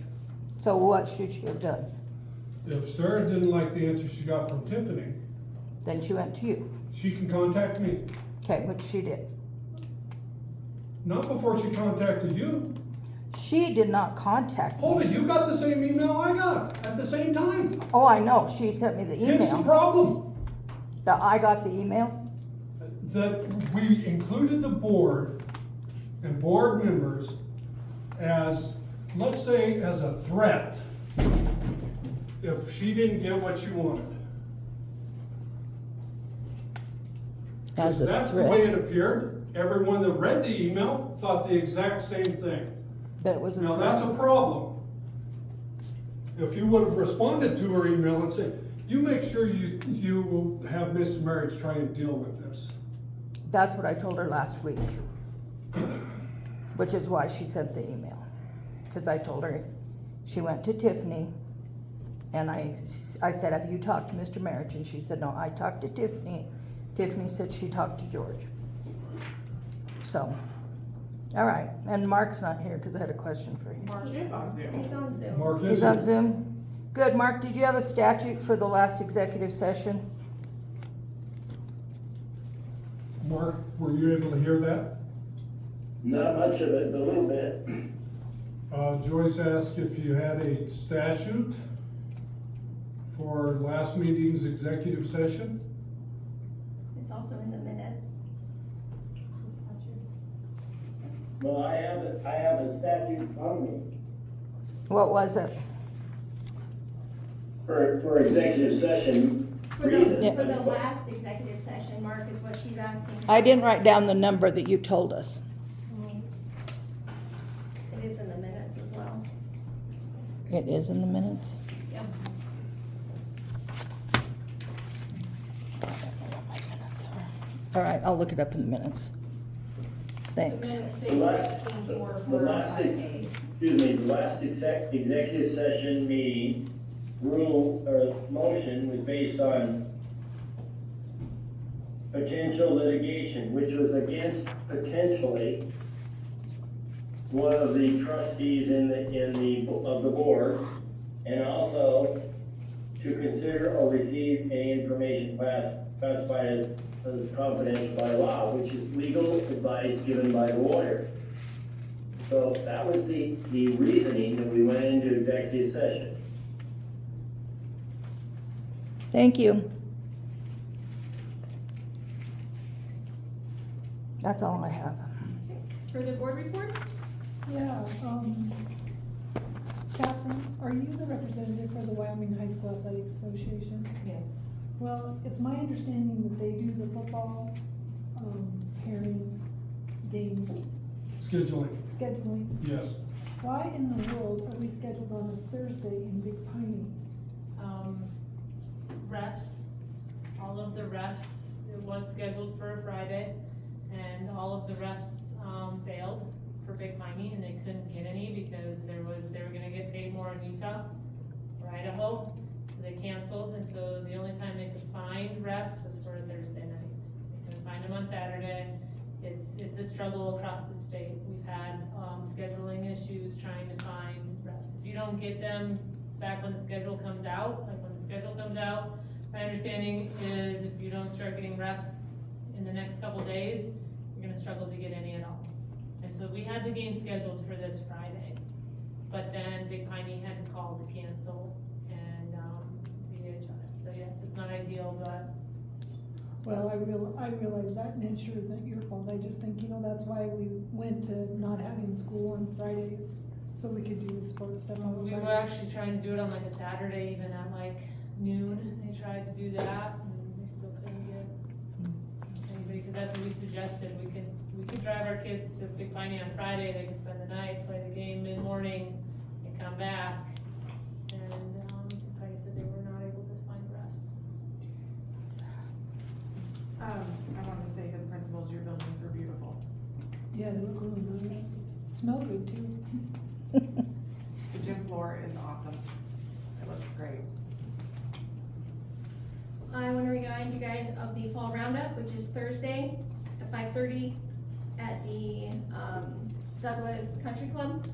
So what should she have done? If Sarah didn't like the answer she got from Tiffany, Then she went to you. she can contact me. Okay, which she did. Not before she contacted you. She did not contact me. Hold it, you got the same email I got at the same time. Oh, I know. She sent me the It's the email. problem. That I got the email? That we included the board and board members as, let's say, as a threat if she didn't get what she wanted. As a That's the way threat? it appeared. Everyone that read the email thought the exact same thing. That it was a Now, threat? that's a problem. If you would have responded to her email and said, you make sure you have Mr. Marriage try and deal with this. That's what I told her last week. Which is why she sent the email. Because I told her, she went to Tiffany, and I said, have you talked to Mr. Marriage? And she said, no, I talked to Tiffany. Tiffany said she talked to George. So, all right, and Mark's not here because I had a question for you. He is on Zoom. He's on Zoom. Mark is He's here. on Zoom? Good, Mark, did you have a statute for the last executive session? Mark, were you able to hear that? Not much of it, but a little bit. Joyce asked if you had a statute for last meeting's executive session. It's also in the minutes. Well, I have a statute on me. What was it? for executive session For reasons. for the last executive session, Mark, is what she's asking. I didn't write down the number that you told us. It is in the minutes as well. It is in the minutes? Yep. All right, I'll look it up in the minutes. Thanks. The last executive session meeting rule or motion was based on potential litigation, which was against potentially one of the trustees of the board, and also to consider or receive any information classified as confidential by law, which is legal advice given by the lawyer. So that was the reasoning that we went into executive session. Thank you. That's all I have. Further board reports? Yeah, Catherine, are you the representative for the Wyoming High School Athletic Association? Yes. Well, it's my understanding that they do the football, pairing games, Scheduling, scheduling. yes. Why in the world are we scheduled on a Thursday in Big Piney? Refs, all of the refs, it was scheduled for a Friday, and all of the refs, failed for Big Piney, and they couldn't get any because they were gonna get paid more in Utah or Idaho, so they canceled, and so the only time they could find refs was for a Thursday night. They couldn't find them on Saturday. It's a struggle across the state. We've had, scheduling issues trying to find refs. If you don't get them back when the schedule comes out, like when the schedule comes out, my understanding is if you don't start getting refs in the next couple days, you're gonna struggle to get any at all. And so we had the game scheduled for this Friday, but then Big Piney had to call to cancel and, VHS. So yes, it's not ideal, but Well, I realize that, and it sure isn't your fault. I just think, that's why we went to not having school on Fridays, so we could do the sports stuff on we Fridays. were actually trying to do it on like a Saturday, even at like noon. They tried to do that, and we still couldn't get anybody, because that's what we suggested. We could drive our kids to Big Piney on Friday. They could spend the night, play the game mid-morning, and come back. And, like I said, they were not able to find refs. I wanted to say to the principals, your buildings are beautiful. Yeah, they look really nice. Smell good too. The gym floor is awesome. It looks great. I want to remind you guys of the fall roundup, which is Thursday at 5:30 at the Douglas Country Club.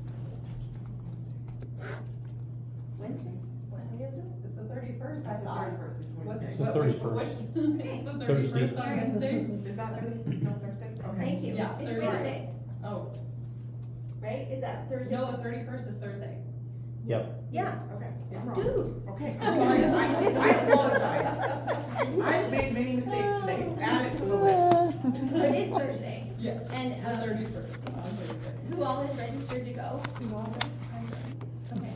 Wednesday? What is it? It's the 31st? It's the 31st, it's Wednesday. It's the 31st. It's the Thursday. 31st on Wednesday? Is that Thursday? Okay. Thank you. Yeah, It's Thursday. Wednesday, Oh, right? Is that Thursday? no, the 31st is Thursday. Yep. Yeah. Okay. Yeah, I'm wrong. Dude. Okay, I'm sorry, I apologize. I've made many mistakes today. Add it to the list. So it is Thursday. Yes. And, The 31st on Thursday. who all is registered to go? Okay.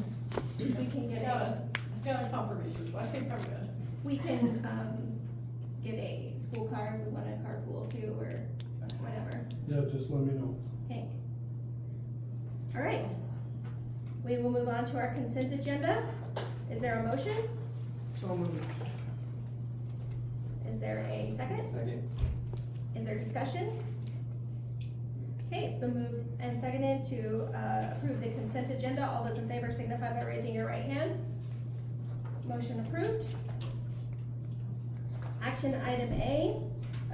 We can get a, Got a confirmation, so I think I'm good. we can, get a school car if we want a carpool too, or whatever. Yeah, just let me know. Okay. All right. We will move on to our consent agenda. Is there a motion? So moved. Is there a second? Second. Is there discussion? Okay, it's been moved and seconded to approve the consent agenda. All those in favor signify by raising your right hand. Motion approved. Action item A,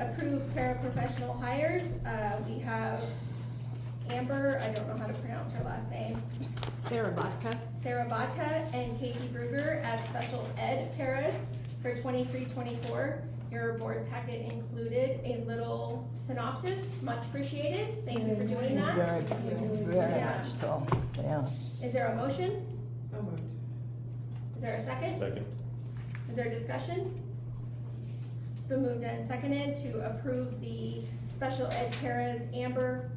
approve paraprofessional hires. We have Amber, I don't know how to pronounce her last name. Sarah Vodka. Sarah Vodka and Casey Bruger as special ed paras for 23-24. Your board packet included a little synopsis, much appreciated. Thank you for doing that. Very Yeah. much so, yeah. Is there a motion? So moved. Is there a second? Second. Is there discussion? It's been moved and seconded to approve the special ed paras, Amber,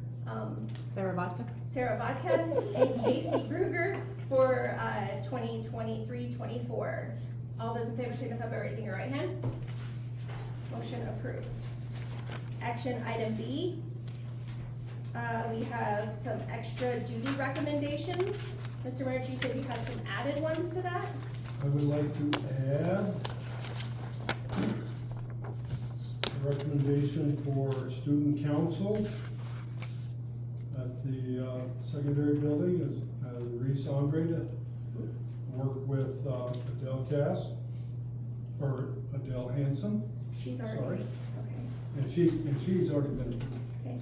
Sarah Vodka. Sarah Vodka, and Casey Bruger for 2023-24. All those in favor signify by raising your right hand. Motion approved. Action item B. We have some extra duty recommendations. Mr. Merge, you said you had some added ones to that? I would like to add a recommendation for student council at the secondary building is Reese Andre to work with Adele Cass, or Adele Hanson. She's already, Sorry. okay. And she's already been approved. Okay.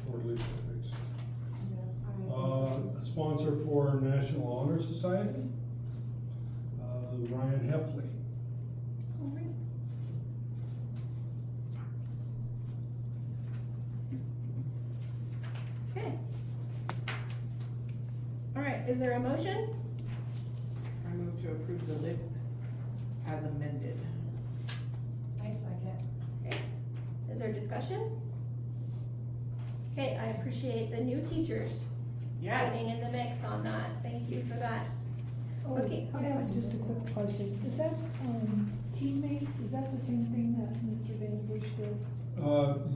For legal ethics. A sponsor for National Honor Society, Ryan Heffley. Okay. All right, is there a motion? I move to approve the list as amended. I second. Okay. Is there discussion? Okay, I appreciate the new teachers adding in the mix on that. Thank you for that. Oh, Okay. I have just a quick question. Is that, teammate, is that the same thing that Mr. Van Bush did?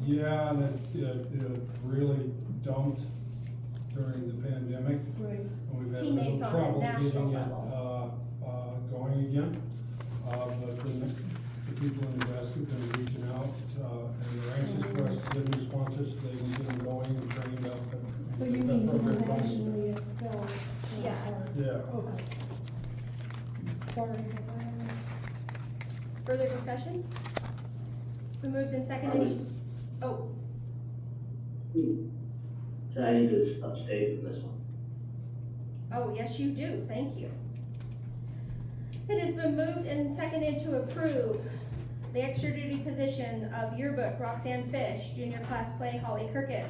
Yeah, and it really dumped during the pandemic. Right. And we've had a Teammates little on a trouble national getting it, level. going again. But the people in Nebraska have been reaching out, and they're anxious for us to get new sponsors, so they can get them going and trained up and So you get mean that program going. internationally it fell? Yeah. Yeah. Okay. Sorry. Further discussion? We moved in seconded. Oh, So I need to abstain from this one. oh, yes, you do. Thank you. It has been moved and seconded to approve the extra duty position of yearbook Roxanne Fish, junior class play Holly Kirkus,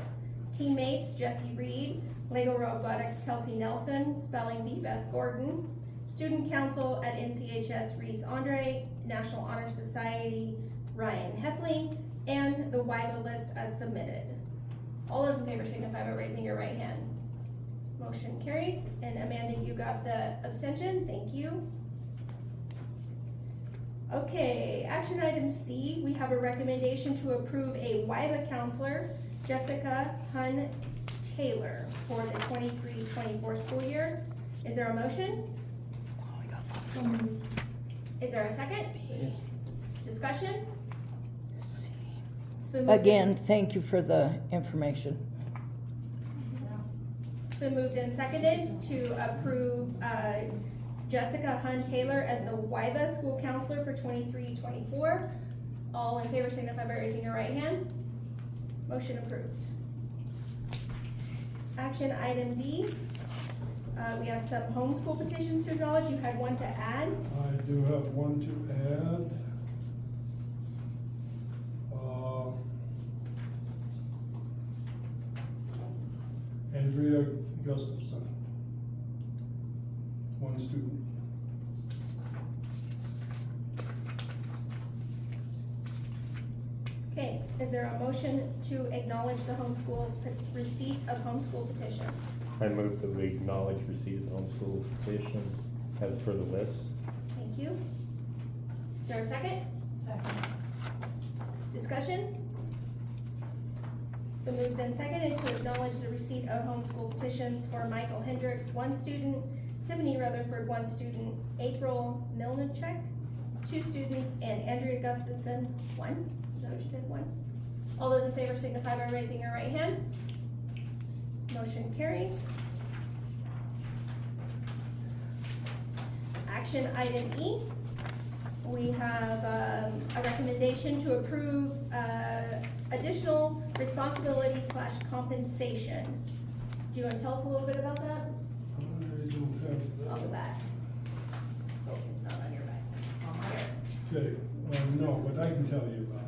teammates Jesse Reed, Lego Robotics Kelsey Nelson, spelling bee Beth Gordon, student council at NCHS Reese Andre, National Honor Society Ryan Heffling, and the WIBA list as submitted. All those in favor signify by raising your right hand. Motion carries, and Amanda, you got the abstention, thank you. Okay, action item C, we have a recommendation to approve a WIBA counselor, Jessica Hun Taylor, for the 23-24 school year. Is there a motion? Is there a second? Discussion? It's been moved in- Again, thank you for the information. It's been moved and seconded to approve Jessica Hun Taylor as the WIBA school counselor for 23-24. All in favor signify by raising your right hand. Motion approved. Action item D. We have some homeschool petitions to acknowledge. You had one to add. I do have one to add. Andrea Gustafson, one student. Okay, is there a motion to acknowledge the receipt of homeschool petitions? I move that we acknowledge receipt of homeschool petitions as per the list. Thank you. Is there a second? Second. Discussion? It's been moved and seconded to acknowledge the receipt of homeschool petitions for Michael Hendricks, one student, Tiffany Rutherford, one student, April Milnichek, two students, and Andrea Gustafson, one. Is that what you said, one? All those in favor signify by raising your right hand. Motion carries. Action item E. We have a recommendation to approve additional responsibility / compensation. Do you want to tell us a little bit about that? It's on the back. Oh, it's not on your back. Here. Okay, no, but I can tell you about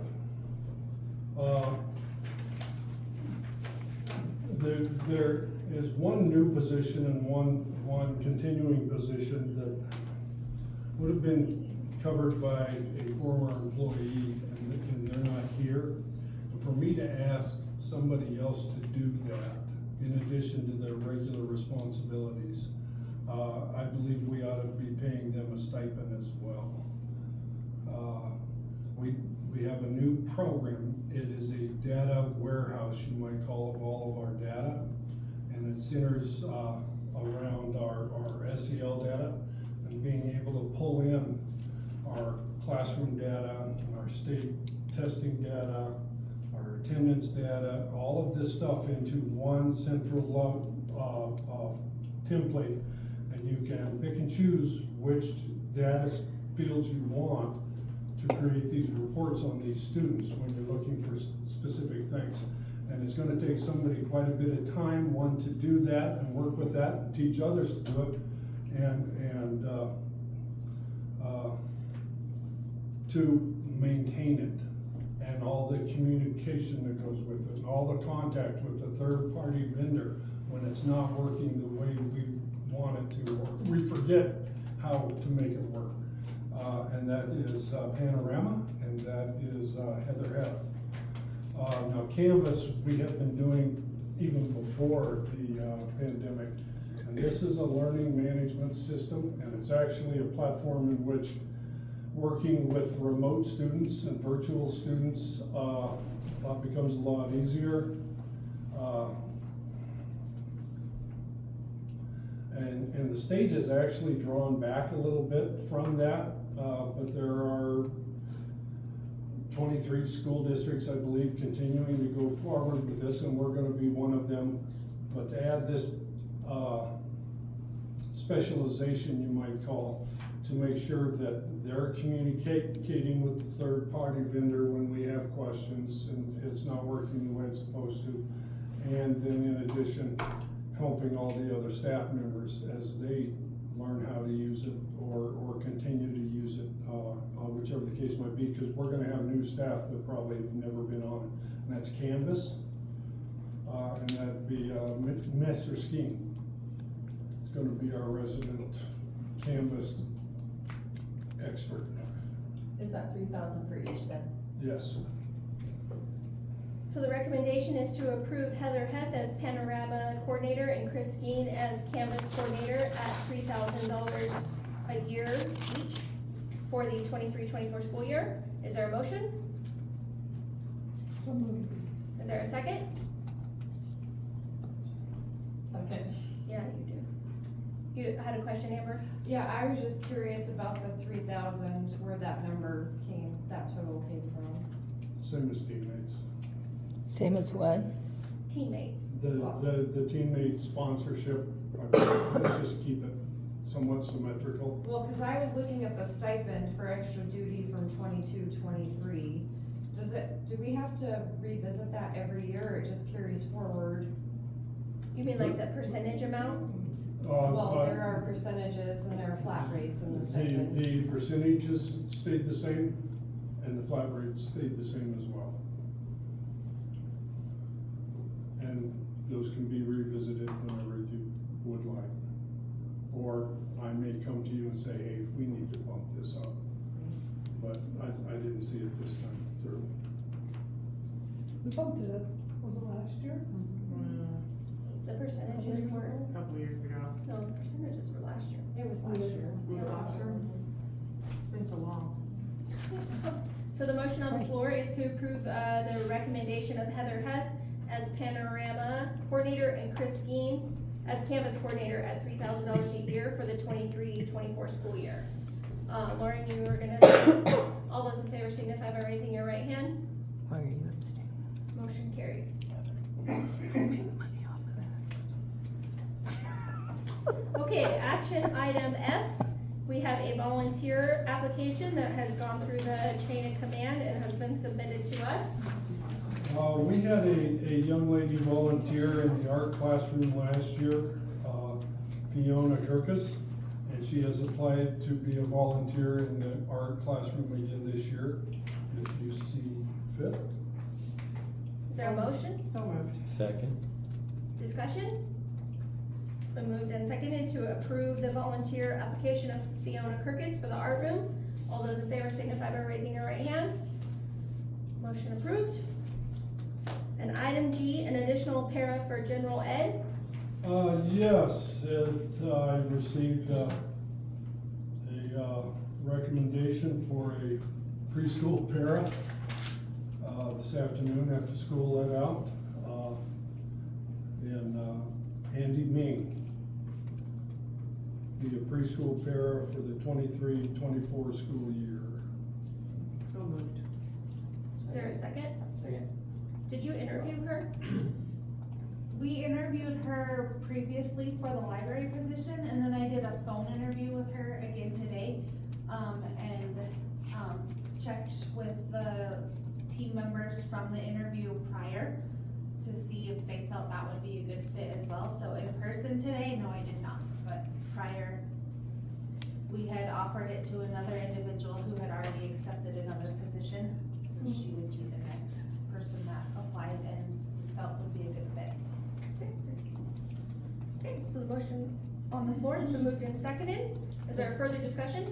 it. There is one new position and one continuing position that would have been covered by a former employee, and they're not here. for me to ask somebody else to do that, in addition to their regular responsibilities, I believe we ought to be paying them a stipend as well. We have a new program. It is a data warehouse, you might call, of all of our data. And it centers around our SEL data and being able to pull in our classroom data, our state testing data, our attendance data, all of this stuff into one central template. And you can pick and choose which data fields you want to create these reports on these students when you're looking for specific things. And it's gonna take somebody quite a bit of time, one, to do that and work with that and teach others to do it, and to maintain it, and all the communication that goes with it, and all the contact with the third-party vendor when it's not working the way we want it to work. We forget how to make it work. And that is Panorama, and that is Heather Heth. Now Canvas, we have been doing even before the pandemic, and this is a learning management system, and it's actually a platform in which working with remote students and virtual students becomes a lot easier. And the state has actually drawn back a little bit from that, but there are 23 school districts, I believe, continuing to go forward with this, and we're gonna be one of them. But to add this specialization, you might call, to make sure that they're communicating with the third-party vendor when we have questions and it's not working the way it's supposed to. And then in addition, helping all the other staff members as they learn how to use it or continue to use it, whichever the case might be, because we're gonna have new staff that probably have never been on it. And that's Canvas, and that'd be Messer Skeen. It's gonna be our resident Canvas expert. Is that 3,000 for each then? Yes. So the recommendation is to approve Heather Heth as Panorama Coordinator and Chris Skeen as Canvas Coordinator at $3,000 a year each for the 23-24 school year. Is there a motion? So moved. Is there a second? Second. Yeah, you do. You had a question, Amber? Yeah, I was just curious about the 3,000, where that number came, that total came from. Same as teammates. Same as what? Teammates. The teammate sponsorship, let's just keep it somewhat symmetrical. Well, cause I was looking at the stipend for extra duty from 22-23. Do we have to revisit that every year, or it just carries forward? You mean like the percentage amount? Well, there are percentages and there are flat rates in the stipend. The percentages stayed the same, and the flat rates stayed the same as well. And those can be revisited whenever you would like. Or I may come to you and say, hey, we need to bump this up. But I didn't see it this time through. We bumped it up, was it last year? The percentages were, A couple years ago. no, the percentages were last year. It was last year. Was it last year? It's been so long. So the motion on the floor is to approve the recommendation of Heather Heth as Panorama Coordinator and Chris Skeen as Canvas Coordinator at $3,000 a year for the 23-24 school year. Lauren, you are gonna, all those in favor signify by raising your right hand. Why are you abstaining? Motion carries. Okay, action item F, we have a volunteer application that has gone through the chain of command and has been submitted to us. We had a young lady volunteer in the art classroom last year, Fiona Kirkus, and she has applied to be a volunteer in the art classroom again this year, if you see fit. Is there a motion? So moved. Second. Discussion? It's been moved and seconded to approve the volunteer application of Fiona Kirkus for the art room. All those in favor signify by raising your right hand. Motion approved. And item G, an additional para for general ed. Yes, I received a recommendation for a preschool para this afternoon after school let out. And Andy Ming, be a preschool para for the 23-24 school year. So moved. Is there a second? Second. Did you interview her? We interviewed her previously for the library position, and then I did a phone interview with her again today, and checked with the team members from the interview prior to see if they felt that would be a good fit as well. So in person today, no, I did not, but prior, we had offered it to another individual who had already accepted another position, so she would be the next person that applied and felt would be a good fit. Okay, so the motion on the floor has been moved and seconded. Is there further discussion?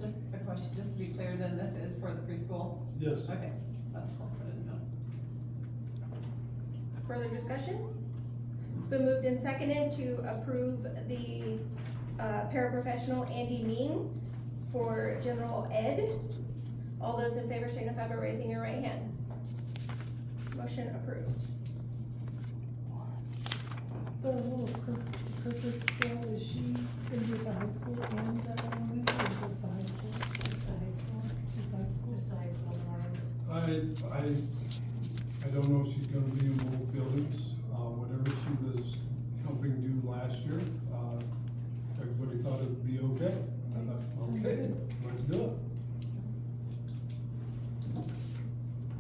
Just a question, just to be clear, then this is for the preschool? Yes. Okay, that's all I didn't know. Further discussion? It's been moved and seconded to approve the paraprofessional Andy Ming for general ed. All those in favor signify by raising your right hand. Motion approved. The little purpose girl, is she gonna be at the high school and the elementary, or just the high school? Just the high school. Just high school? Just the high school in the mornings. I don't know if she's gonna be in both buildings. Whatever she was helping do last year, everybody thought it'd be okay. And I thought, okay, let's do it.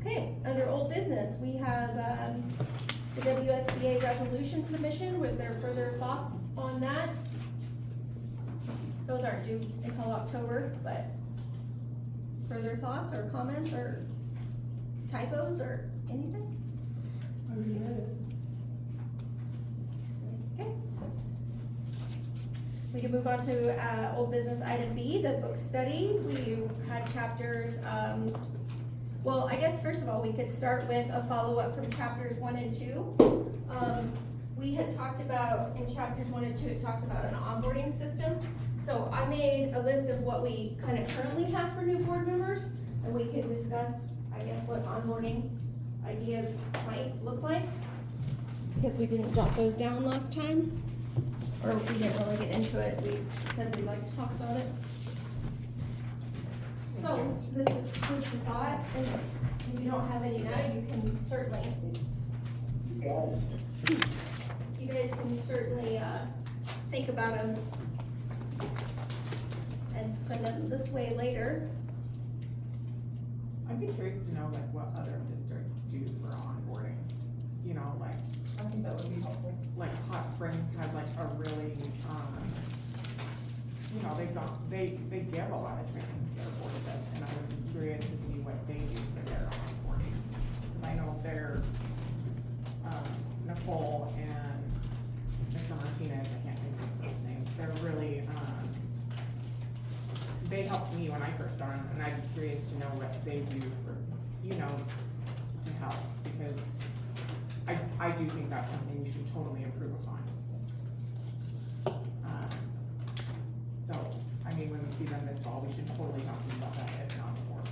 Okay, under old business, we have the WSBA resolution submission. Was there further thoughts on that? Those aren't due until October, but further thoughts or comments or typos or anything? I already read it. Okay. We can move on to old business item B, the book study. We had chapters, well, I guess first of all, we could start with a follow-up from chapters 1 and 2. We had talked about, in chapters 1 and 2, it talks about an onboarding system. So I made a list of what we kind of currently have for new board members, and we can discuss, I guess, what onboarding ideas might look like. Because we didn't jot those down last time, or we didn't really get into it, we said we'd like to talk about it. So, this is food for thought, and if you don't have any now, you can certainly, you guys can certainly, think about them and send them this way later. I'd be curious to know like what other districts do for onboarding, you know, like. I think that would be helpful. Like Hot Springs has like a really, you know, they give a lot of trainings, their board does, and I would be curious to see what they do for their onboarding. Cause I know they're, Nicole and Mr. Martinez, I can't think of his first name, they're really, they helped me when I first started, and I'd be curious to know what they do for, you know, to help, because I do think that's something you should totally improve upon. So, I mean, when we see them this fall, we should totally talk to them about that, if not before.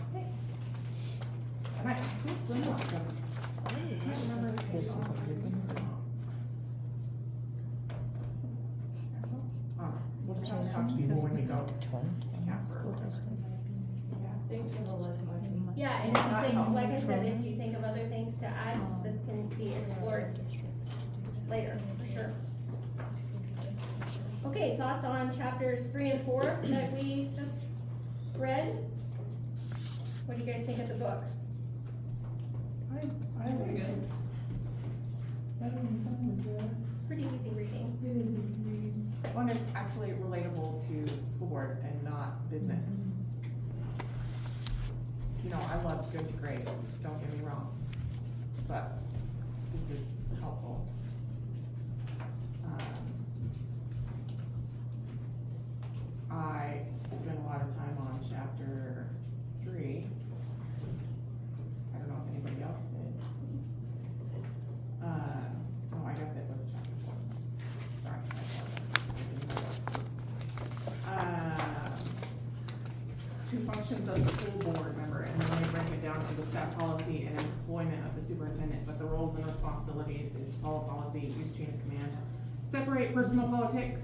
Okay. And I think bring up the, I can't remember the page on we'll just have to talk to people when we go to Casper or whatever. Thanks for the list, Lexi. Yeah, and if you think, like I said, if you think of other things to add, this can be explored later, for sure. Okay, thoughts on chapters 3 and 4 that we just read? What do you guys think of the book? I like it. Better than some of the, It's pretty easy reading. it is easy reading. One is actually relatable to school board and not business. You know, I love Good to Great, don't get me wrong, but this is helpful. I spent a lot of time on chapter functions of the school board member, and then they break it down to the set policy and employment of the superintendent, but the roles and responsibilities is follow policy, use chain of command, separate personal politics,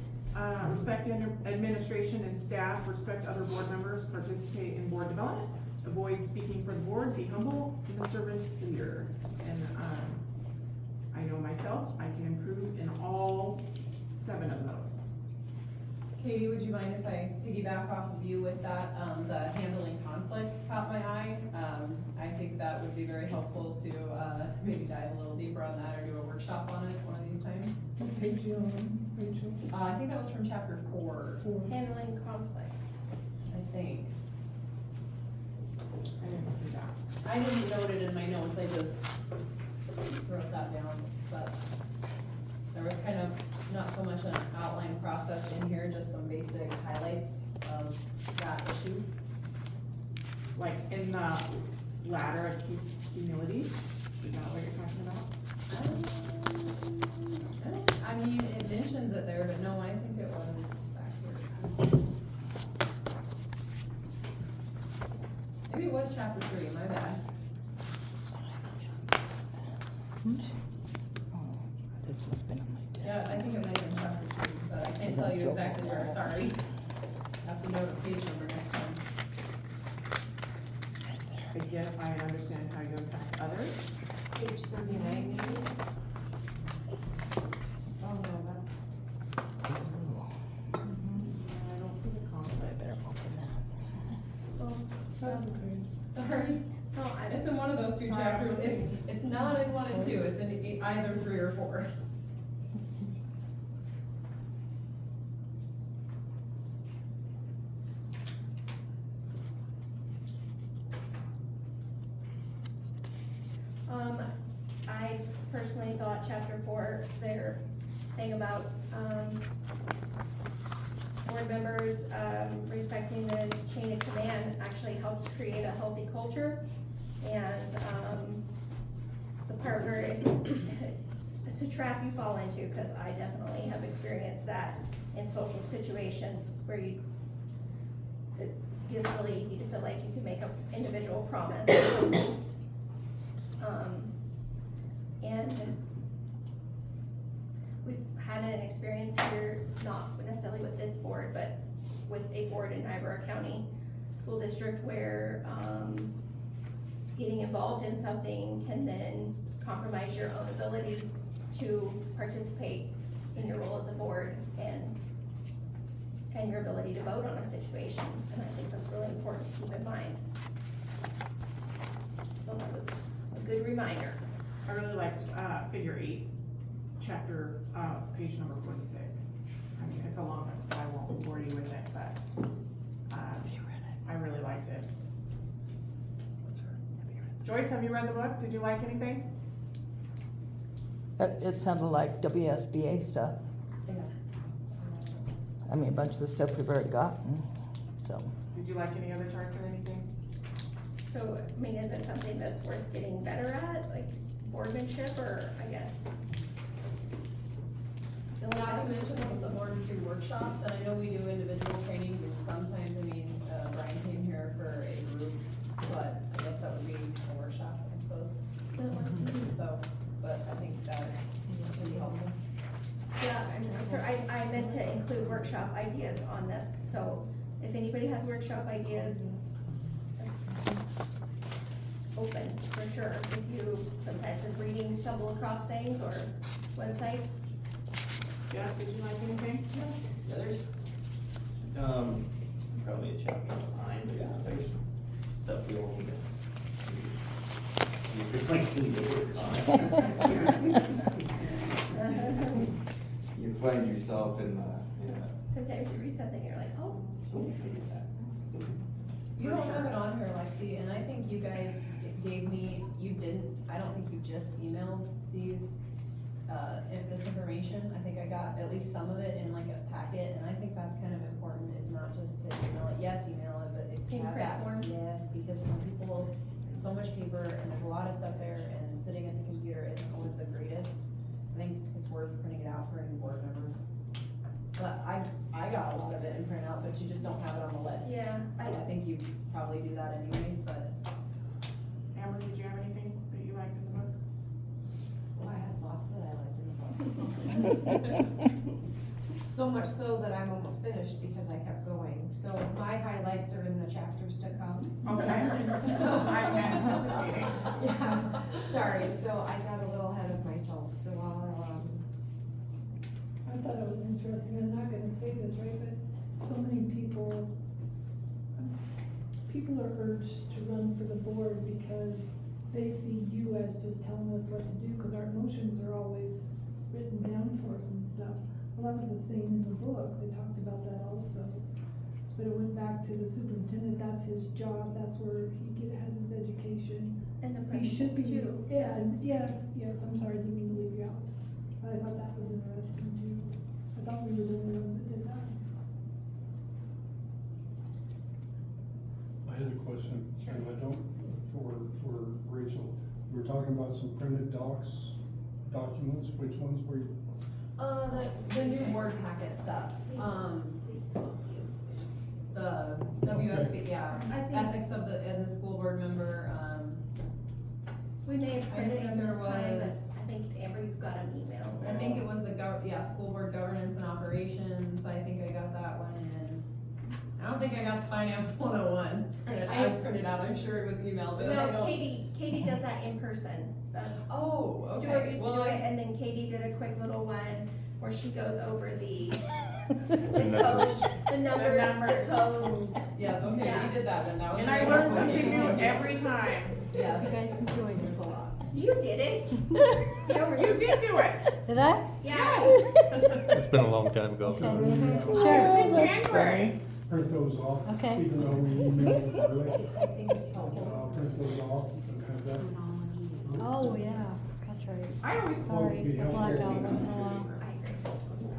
respect administration and staff, respect other board members, participate in board development, avoid speaking for the board, be humble, be a servant leader. And, I know myself, I can improve in all 7 of those. Katie, would you mind if I piggyback off of you with that? The handling conflict caught my eye. I think that would be very helpful to maybe dive a little deeper on that or do a workshop on it one of these times. What page you on, Rachel? I think that was from chapter 4. Handling conflict. I think. I didn't see that. I didn't note it in my notes, I just wrote that down, but there was kind of not so much an outline process in here, just some basic highlights of that issue. Like in the ladder of humility, is that what you're talking about? I mean, it mentions it there, but no, I think it was back here. Maybe it was chapter 3, my bad. This must have been on my Yeah, I desk. think it might have been chapter 3, but I can't tell you exactly where, sorry. Have to note a page number next time. Identify and understand how you impact others. Page 39 maybe? Oh, no, that's. I don't see the conflict. Better open that. Sorry. No, It's in one of those 2 chapters. It's not in 1 and 2, it's in either 3 or 4. I personally thought chapter 4, their thing about, board members, respecting the chain of command actually helps create a healthy culture. And, the part where it's a trap you fall into, cause I definitely have experienced that in social situations where it gets really easy to feel like you can make an individual promise. And we've had an experience here, not necessarily with this board, but with a board in Niobrara County School District where, getting involved in something can then compromise your own ability to participate in your role as a board and your ability to vote on a situation, and I think that's really important to keep in mind. So that was a good reminder. I really liked, figure 8, chapter, page number 46. I mean, it's a long list, so I won't bore you with it, but, I really liked it. Joyce, have you read the book? Did you like anything? It sounded like WSBA stuff. Yeah. I mean, a bunch of the stuff we've already gotten, so. Did you like any other charts or anything? So, I mean, is it something that's worth getting better at, like boardmanship, or I guess? Yeah, you mentioned some of the boards do workshops, and I know we do individual trainings, and sometimes, I mean, Brian came here for a group, but I guess that would be a workshop, I suppose. So, but I think that would be helpful. Yeah, I'm sorry, I meant to include workshop ideas on this, so if anybody has workshop ideas, it's open for sure. If you sometimes in reading stumble across things or websites. Yeah, did you like anything? Yeah, there's, probably a chapter behind, but yeah, there's stuff you'll need to. You might need to work on. You find yourself in the, Sometimes you read something and you're like, oh. You don't have it on here, Lexi, and I think you guys gave me, I don't think you just emailed this information. I think I got at least some of it in like a packet, and I think that's kind of important, is not just to email it, yes, email it, but if you In have print that, form? yes, because some people, it's so much paper, and there's a lot of stuff there, and sitting at the computer isn't always the greatest. I think it's worth printing it out for any board member. But I got a lot of it in printout, but you just don't have it on the list. list. Yeah, So I think you probably do that anyways, but. Amber, did you have anything that you liked in the book? Well, I had lots that I liked in the book. So much so that I'm almost finished because I kept going. So my highlights are in the chapters to come. Okay. So I'm anticipating. Yeah, sorry, so I got a little ahead of myself, so I'll, I thought it was interesting, I'm not gonna say this, right, but so many people are urged to run for the board because they see you as just telling us what to do, cause our motions are always written down for us and stuff. Well, that was the same in the book, they talked about that also. But it went back to the superintendent, that's his job, that's where has his education. And the He should be, principals too. yeah, and yes, I'm sorry, I didn't mean to leave you out. But I thought that was interesting too. I thought we were the only ones that did that. I had a question, and I don't, for Rachel, you were talking about some printed documents, which ones were you? The new board packet stuff, These two of you. the WSB, yeah, I think- ethics of the school board member, We may have I printed think them there this time, but was- I think Amber, you got an email. I think it was the school board governance and operations, I think I got that one in. I don't think I got the finance 101 printed out, I'm sure it was emailed, but I No, don't. Katie does that in person, that's. Oh, okay. Stuart used to Well, do it, and then Katie did a quick little one where she goes over the numbers. codes, the numbers, the codes. Yeah, okay, Yeah. we did that, and that was. And I learned something new every time. Yes. You guys enjoyed There's a lot. You did it. You don't remember? You did do it. Did I? Yes. It's been a long time ago. Okay. It Sure. was in January. Print those off, Okay. even though we emailed them early. I think it's helpful. I'll print those off and have that. Oh, yeah, that's right. I always Sorry, be helpful blacked out to- once in a while.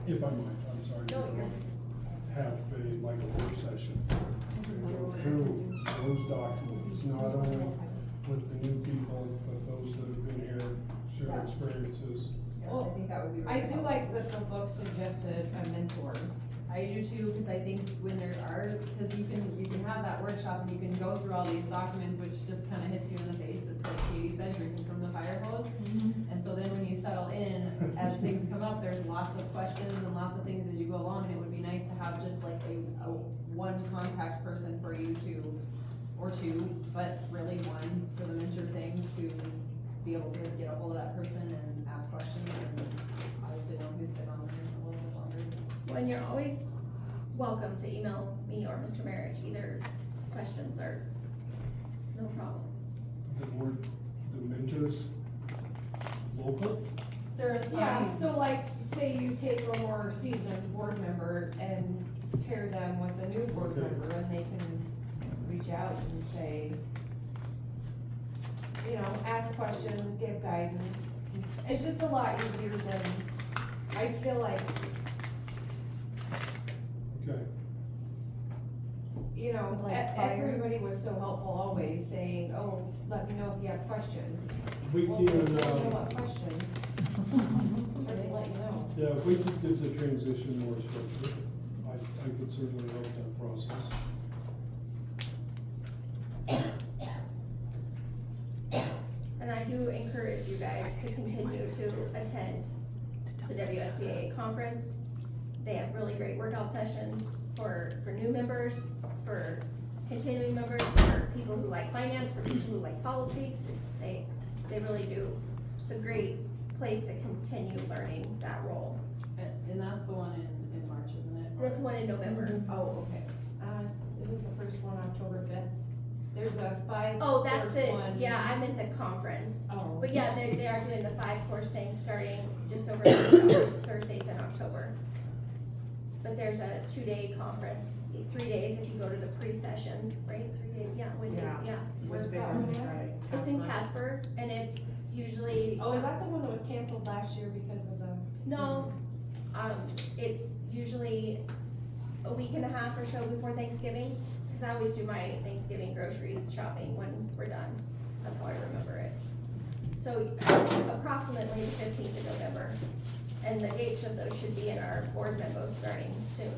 If I might, I'm sorry, have like a work session. And go through those documents, not only with the new people, but those that have been here, share experiences. Yes, I think that would be really I do helpful. like that the book suggested a mentor. I do too, because I think when there are, because you can have that workshop and you can go through all these documents, which just kind of hits you in the face. It's like Katie said, drinking from the fire hose. And so then when you settle in, as things come up, there's lots of questions and lots of things as you go along, and it would be nice to have just like a one contact person for you to, or two, but really one for the mentor thing, to be able to get a hold of that person and ask questions, and obviously one who's been on there a little bit longer. Well, and you're always welcome to email me or Mr. Marriage, either questions or no problem. The mentors, local? They're assigned, so like, say you take a more seasoned board member and pair them with a new board Okay. member, and they can reach out and say, you know, ask questions, give guidance. It's just a lot easier than, I feel like, Okay. you know, With, like, prior- everybody was so helpful always, saying, oh, let me know if you have questions. We Well, can, if you don't know what questions, it's hard to let you know. yeah, if we could get the transition more structured, I could certainly help that process. And I do encourage you guys to continue to attend the WSBA conference. They have really great workout sessions for new members, for continuing members, for people who like finance, for people who like policy. They really do. It's a great place to continue learning that role. And that's the one in March, isn't it? This one in November. Oh, okay. Isn't the first one October 5th? There's a 5 Oh, that's course it. one. Yeah, I meant the conference. Oh. But yeah, they are doing the 5-course thing starting just over Thursdays in October. But there's a 2-day conference, 3 days if you go to the pre-session, right? 3 days, yeah, Wednesday, yeah. Where's Wednesday, that Thursday, one? Friday. It's in Casper, and it's usually, Oh, is that the one that was canceled last year because of the? no, it's usually a week and a half or so before Thanksgiving, because I always do my Thanksgiving groceries shopping when we're done. That's how I remember it. So approximately the 15th of November, and the dates of those should be in our board memos starting soon.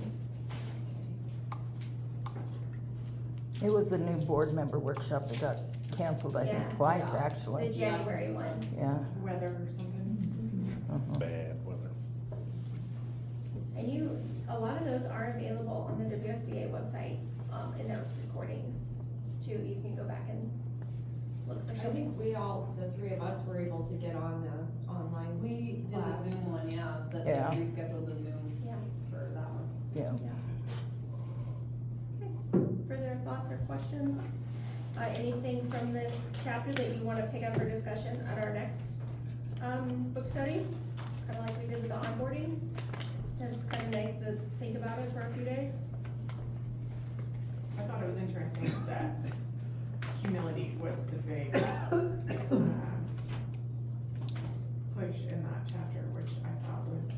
It was the new board member workshop that got canceled, I think, Yeah. twice, The actually. January one. Yeah. Weather or something. Bad weather. And a lot of those are available on the WSBA website, in their recordings too. You can go back and look for I some. think the three of us were able to get on the online. We did class. the Zoom one, yeah, that Yeah. they rescheduled the Zoom Yeah. for that one. Yeah. Further thoughts or questions? Anything from this chapter that you wanna pick up for discussion at our next, book study? Kinda like we did with the onboarding. It's kinda nice to think about it for a few days. I thought it was interesting that humility was the big push in that chapter, which I thought was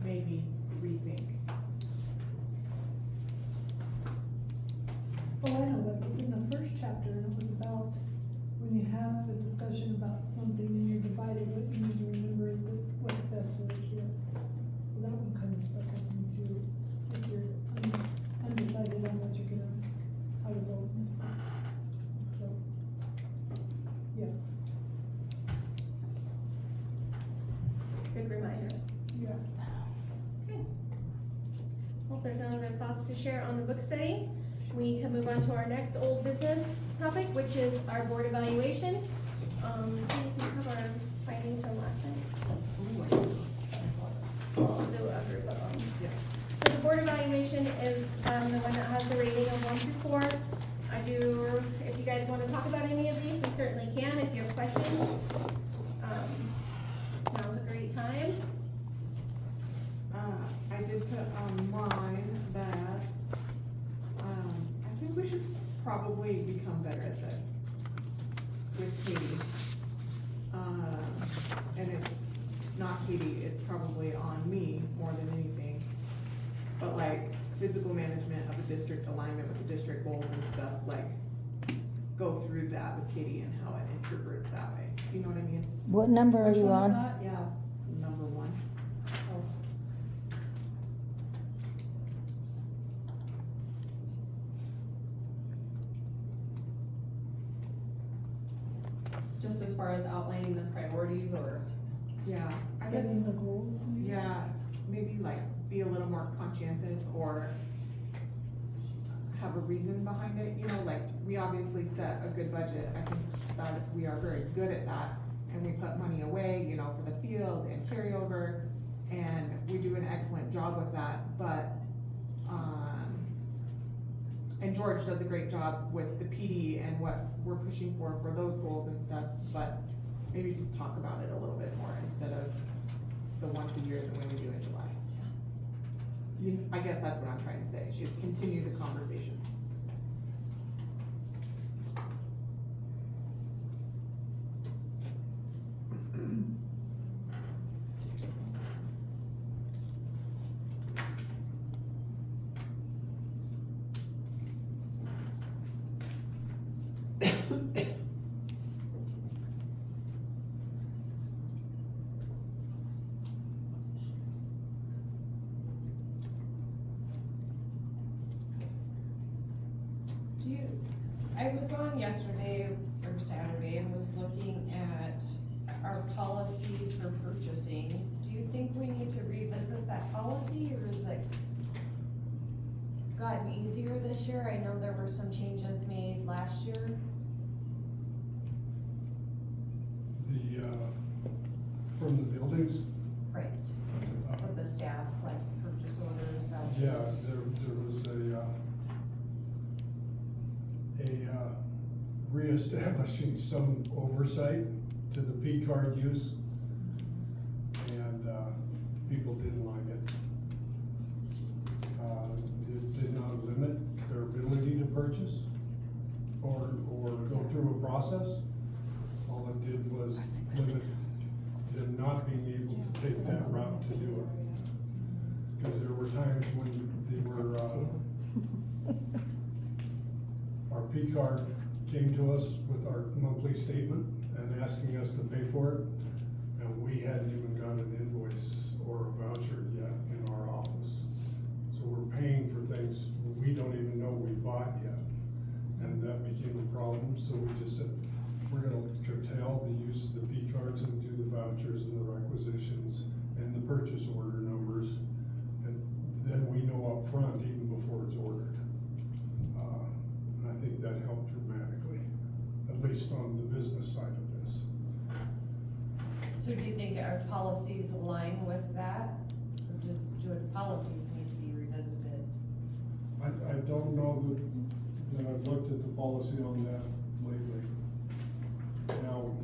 made me rethink. Oh, I know, that was in the first chapter, and it was about when you have a discussion about something and you're divided, what you need to remember is that what's best for the kids. So that one kind of stuck with me too, if you're undecided on what you're gonna, how to vote and stuff. So, yes, Good reminder. yeah. Well, if there's no other thoughts to share on the book study, we can move on to our next old business topic, which is our board evaluation. Can you cover our findings from last time? We'll do a group of them. So the board evaluation is, the one that has the rating of 1 through 4. If you guys wanna talk about any of these, we certainly can. If you have questions, now's a great time. I did put on mine that, I think we should probably become better at this with Katie. And it's not Katie, it's probably on me more than anything. But like physical management of the district, alignment with the district goals and stuff, like go through that with Katie and how it interprets that way. You know what I mean? What number are you on? Yeah. Number 1. Just as far as outlining the priorities or? Yeah, I guess, Setting the goals, maybe? yeah, maybe like be a little more conscientious or have a reason behind it, you know, like we obviously set a good budget. I think that we are very good at that and we put money away, you know, for the field and carryover and we do an excellent job with that, but, and George does a great job with the PD and what we're pushing for those goals and stuff, but maybe just talk about it a little bit more instead of the once a year the way we do in July. I guess that's what I'm trying to say, just continue the conversation. I was on yesterday or Saturday and was looking at our policies for purchasing. Do you think we need to revisit that policy or is it gotten easier this year? I know there were some changes made last year. From the buildings? Right. For the staff, like purchase orders, that. Yeah, there was a reestablishing some oversight to the P card use. And, people didn't like it. It did not limit their ability to purchase or go through a process. All it did was limit them not being able to take that route to do it. Because there were times when they were, our P card came to us with our monthly statement and asking us to pay for it. And we hadn't even got an invoice or a voucher yet in our office. So we're paying for things we we don't even know we bought yet. And that became a problem, so we just said, we're gonna curtail the use of the P cards and do the vouchers and the requisitions and the purchase order numbers. And then we know up front even before it's ordered. And I think that helped dramatically, at least on the business side of this. So do you think our policies align with that? Or just do the policies need to be revisited? I don't know that I've looked at the policy on that lately. Now,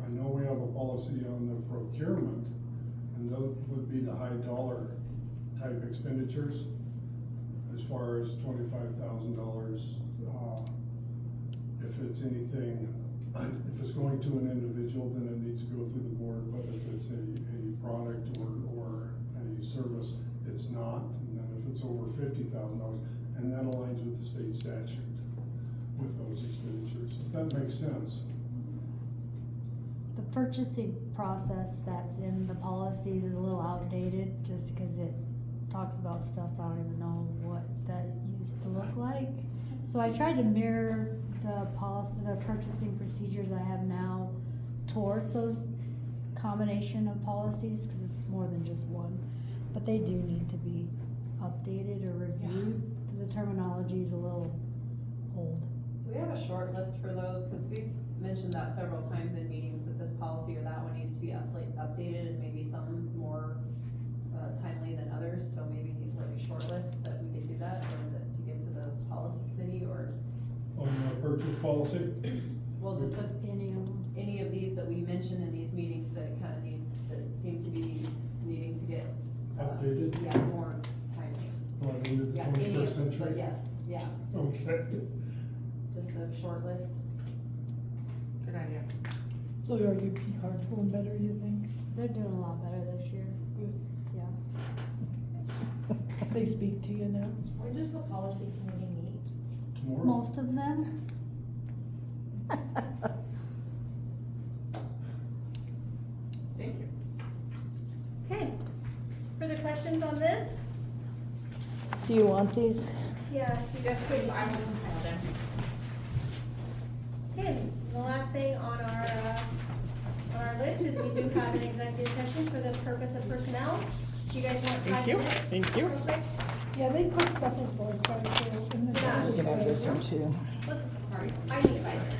I know we have a policy on the procurement, and those would be the high dollar type expenditures, as far as $25,000. If it's anything, if it's going to an individual, then it needs to go through the board, but if it's a product or a service, it's not. And then if it's over $50,000, and that aligns with the state statute with those expenditures, if that makes sense. The purchasing process that's in the policies is a little outdated, just because it talks about stuff I don't even know what that used to look like. So I tried to mirror the policy, the purchasing procedures I have now towards those combination of policies, because it's more than just one. But they do need to be updated or reviewed. The terminology is a little old. Do we have a short list for those? Cause we've mentioned that several times in meetings, that this policy or that one needs to be updated, and maybe some more timely than others, so maybe like a short list that we could do that, or that to give to the policy committee, or. On the purchase policy? Well, just any of these that we mentioned in these meetings that kind of that seem to be needing to get. Updated? Yeah, more timely. What, into the Yeah, any 21st of- century? But yes, yeah, Okay. just a short list. Good idea. So are your P cards going better, you think? They're doing a lot better this year. Good. Yeah. They speak to you now? When does the policy committee meet? Tomorrow? Most of them. Thank you. Okay, further questions on this? Do you want these? Yeah. Yes, please, I will compile them. Okay, the last thing on our list is we do have an executive session for the purpose of personnel. Do you guys want 5 minutes? Thank you. Real quick? Yeah, they put stuff in for us, right, so in the. Yeah. You can have this one too. Sorry, I need 5 minutes.